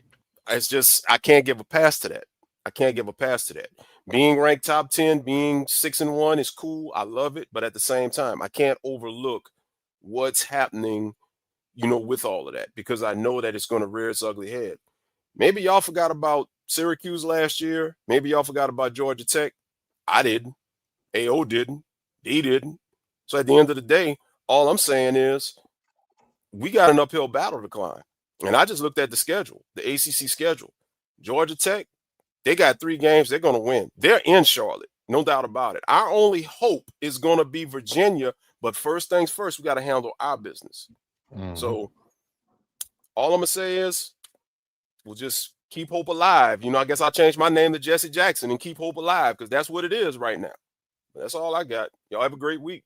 It's just, I can't give a pass to that. I can't give a pass to that. Being ranked top 10, being 6-1 is cool. I love it. But at the same time, I can't overlook what's happening, you know, with all of that, because I know that it's going to rear its ugly head. Maybe y'all forgot about Syracuse last year. Maybe y'all forgot about Georgia Tech. I didn't. AO didn't. D didn't. So at the end of the day, all I'm saying is we got an uphill battle to climb. And I just looked at the schedule, the ACC schedule. Georgia Tech, they got 3 games. They're going to win. They're in Charlotte. No doubt about it. Our only hope is going to be Virginia. But first things first, we got to handle our business. So All I'm gonna say is we'll just keep hope alive. You know, I guess I'll change my name to Jesse Jackson and keep hope alive because that's what it is right now. That's all I got. Y'all have a great week.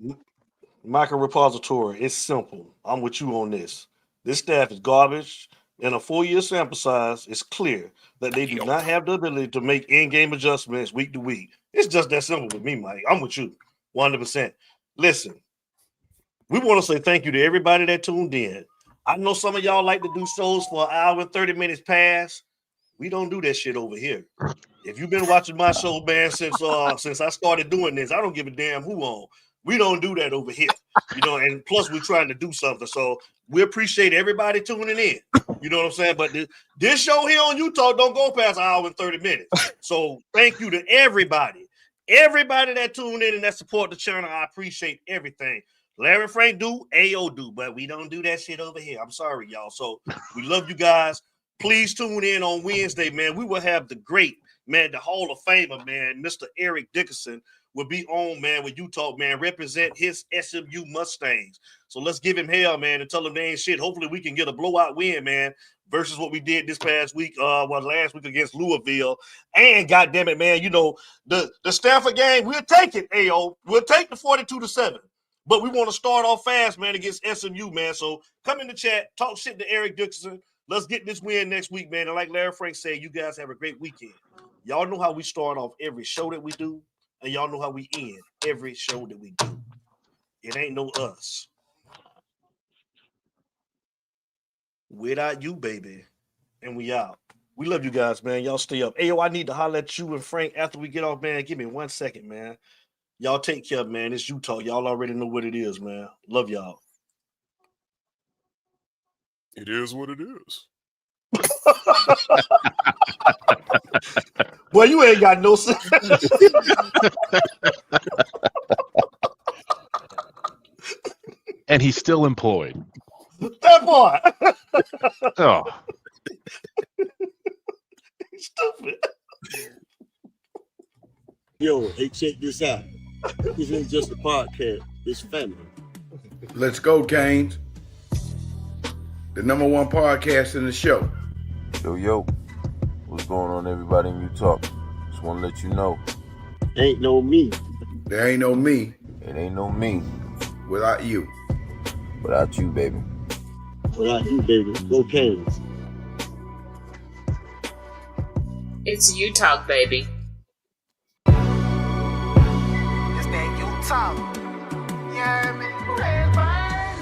Michael Repository, it's simple. I'm with you on this. This staff is garbage. In a 4-year sample size, it's clear that they do not have the ability to make in-game adjustments week to week. It's just that simple with me, Mike. I'm with you 100%. Listen, we want to say thank you to everybody that tuned in. I know some of y'all like to do shows for an hour and 30 minutes past. We don't do that shit over here. If you've been watching my show, man, since I started doing this, I don't give a damn who on. We don't do that over here, you know, and plus we're trying to do something. So we appreciate everybody tuning in. You know what I'm saying? But this show here on Utah don't go past an hour and 30 minutes. So thank you to everybody. Everybody that tuned in and that support the channel. I appreciate everything. Larry Frank do, AO do, but we don't do that shit over here. I'm sorry, y'all. So we love you guys. Please tune in on Wednesday, man. We will have the great, man, the Hall of Famer, man, Mr. Eric Dickerson will be on, man, with Utah, man, represent his SMU Mustangs. So let's give him hell, man, and tell him they ain't shit. Hopefully we can get a blowout win, man, versus what we did this past week, last week against Louisville. And goddamn it, man, you know, the Standford game, we'll take it, AO. We'll take the 42-7. But we want to start off fast, man, against SMU, man. So come in the chat, talk shit to Eric Dickerson. Let's get this win next week, man. And like Larry Frank said, you guys have a great weekend. Y'all know how we start off every show that we do, and y'all know how we end every show that we do. It ain't no us without you, baby. And we out. We love you guys, man. Y'all stay up. Ayo, I need to holler at you and Frank after we get off, man. Give me 1 second, man. Y'all take care, man. It's Utah. Y'all already know what it is, man. Love y'all. It is what it is. Boy, you ain't got no sense. And he's still employed. That boy. Oh. Stupid. Yo, hey, check this out. This ain't just a podcast. It's family. Let's go, Canes. The #1 podcast in the show. Yo, what's going on, everybody in Utah? Just want to let you know. Ain't no me. There ain't no me. It ain't no me. Without you. Without you, baby. Without you, baby. Go Canes. It's Utah, baby. It's that Utah. Yeah, man.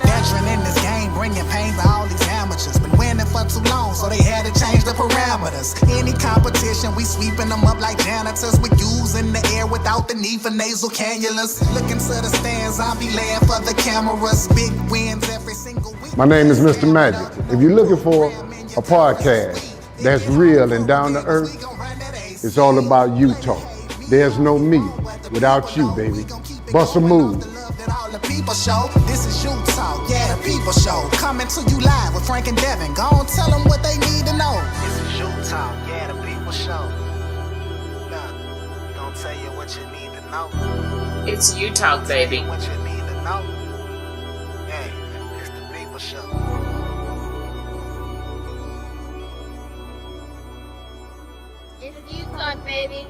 Veteran in this game, bringing pain to all these amateurs. Been winning for too long, so they had to change the parameters. Any competition, we sweeping them up like janitors. We using the air without the need for nasal cannulas. Looking to the stands, I'll be laying for the cameras. Big wins every single week. My name is Mr. Magic. If you're looking for a podcast that's real and down to earth, it's all about Utah. There's no me without you, baby. Bust a move. The people show, this is Utah, yeah, the people show. Coming to you live with Frank and Devin. Go on, tell them what they need to know. This is Utah, yeah, the people show. Look, we gonna tell you what you need to know. It's Utah, baby. What you need to know. Hey, it's the people show. It's Utah, baby.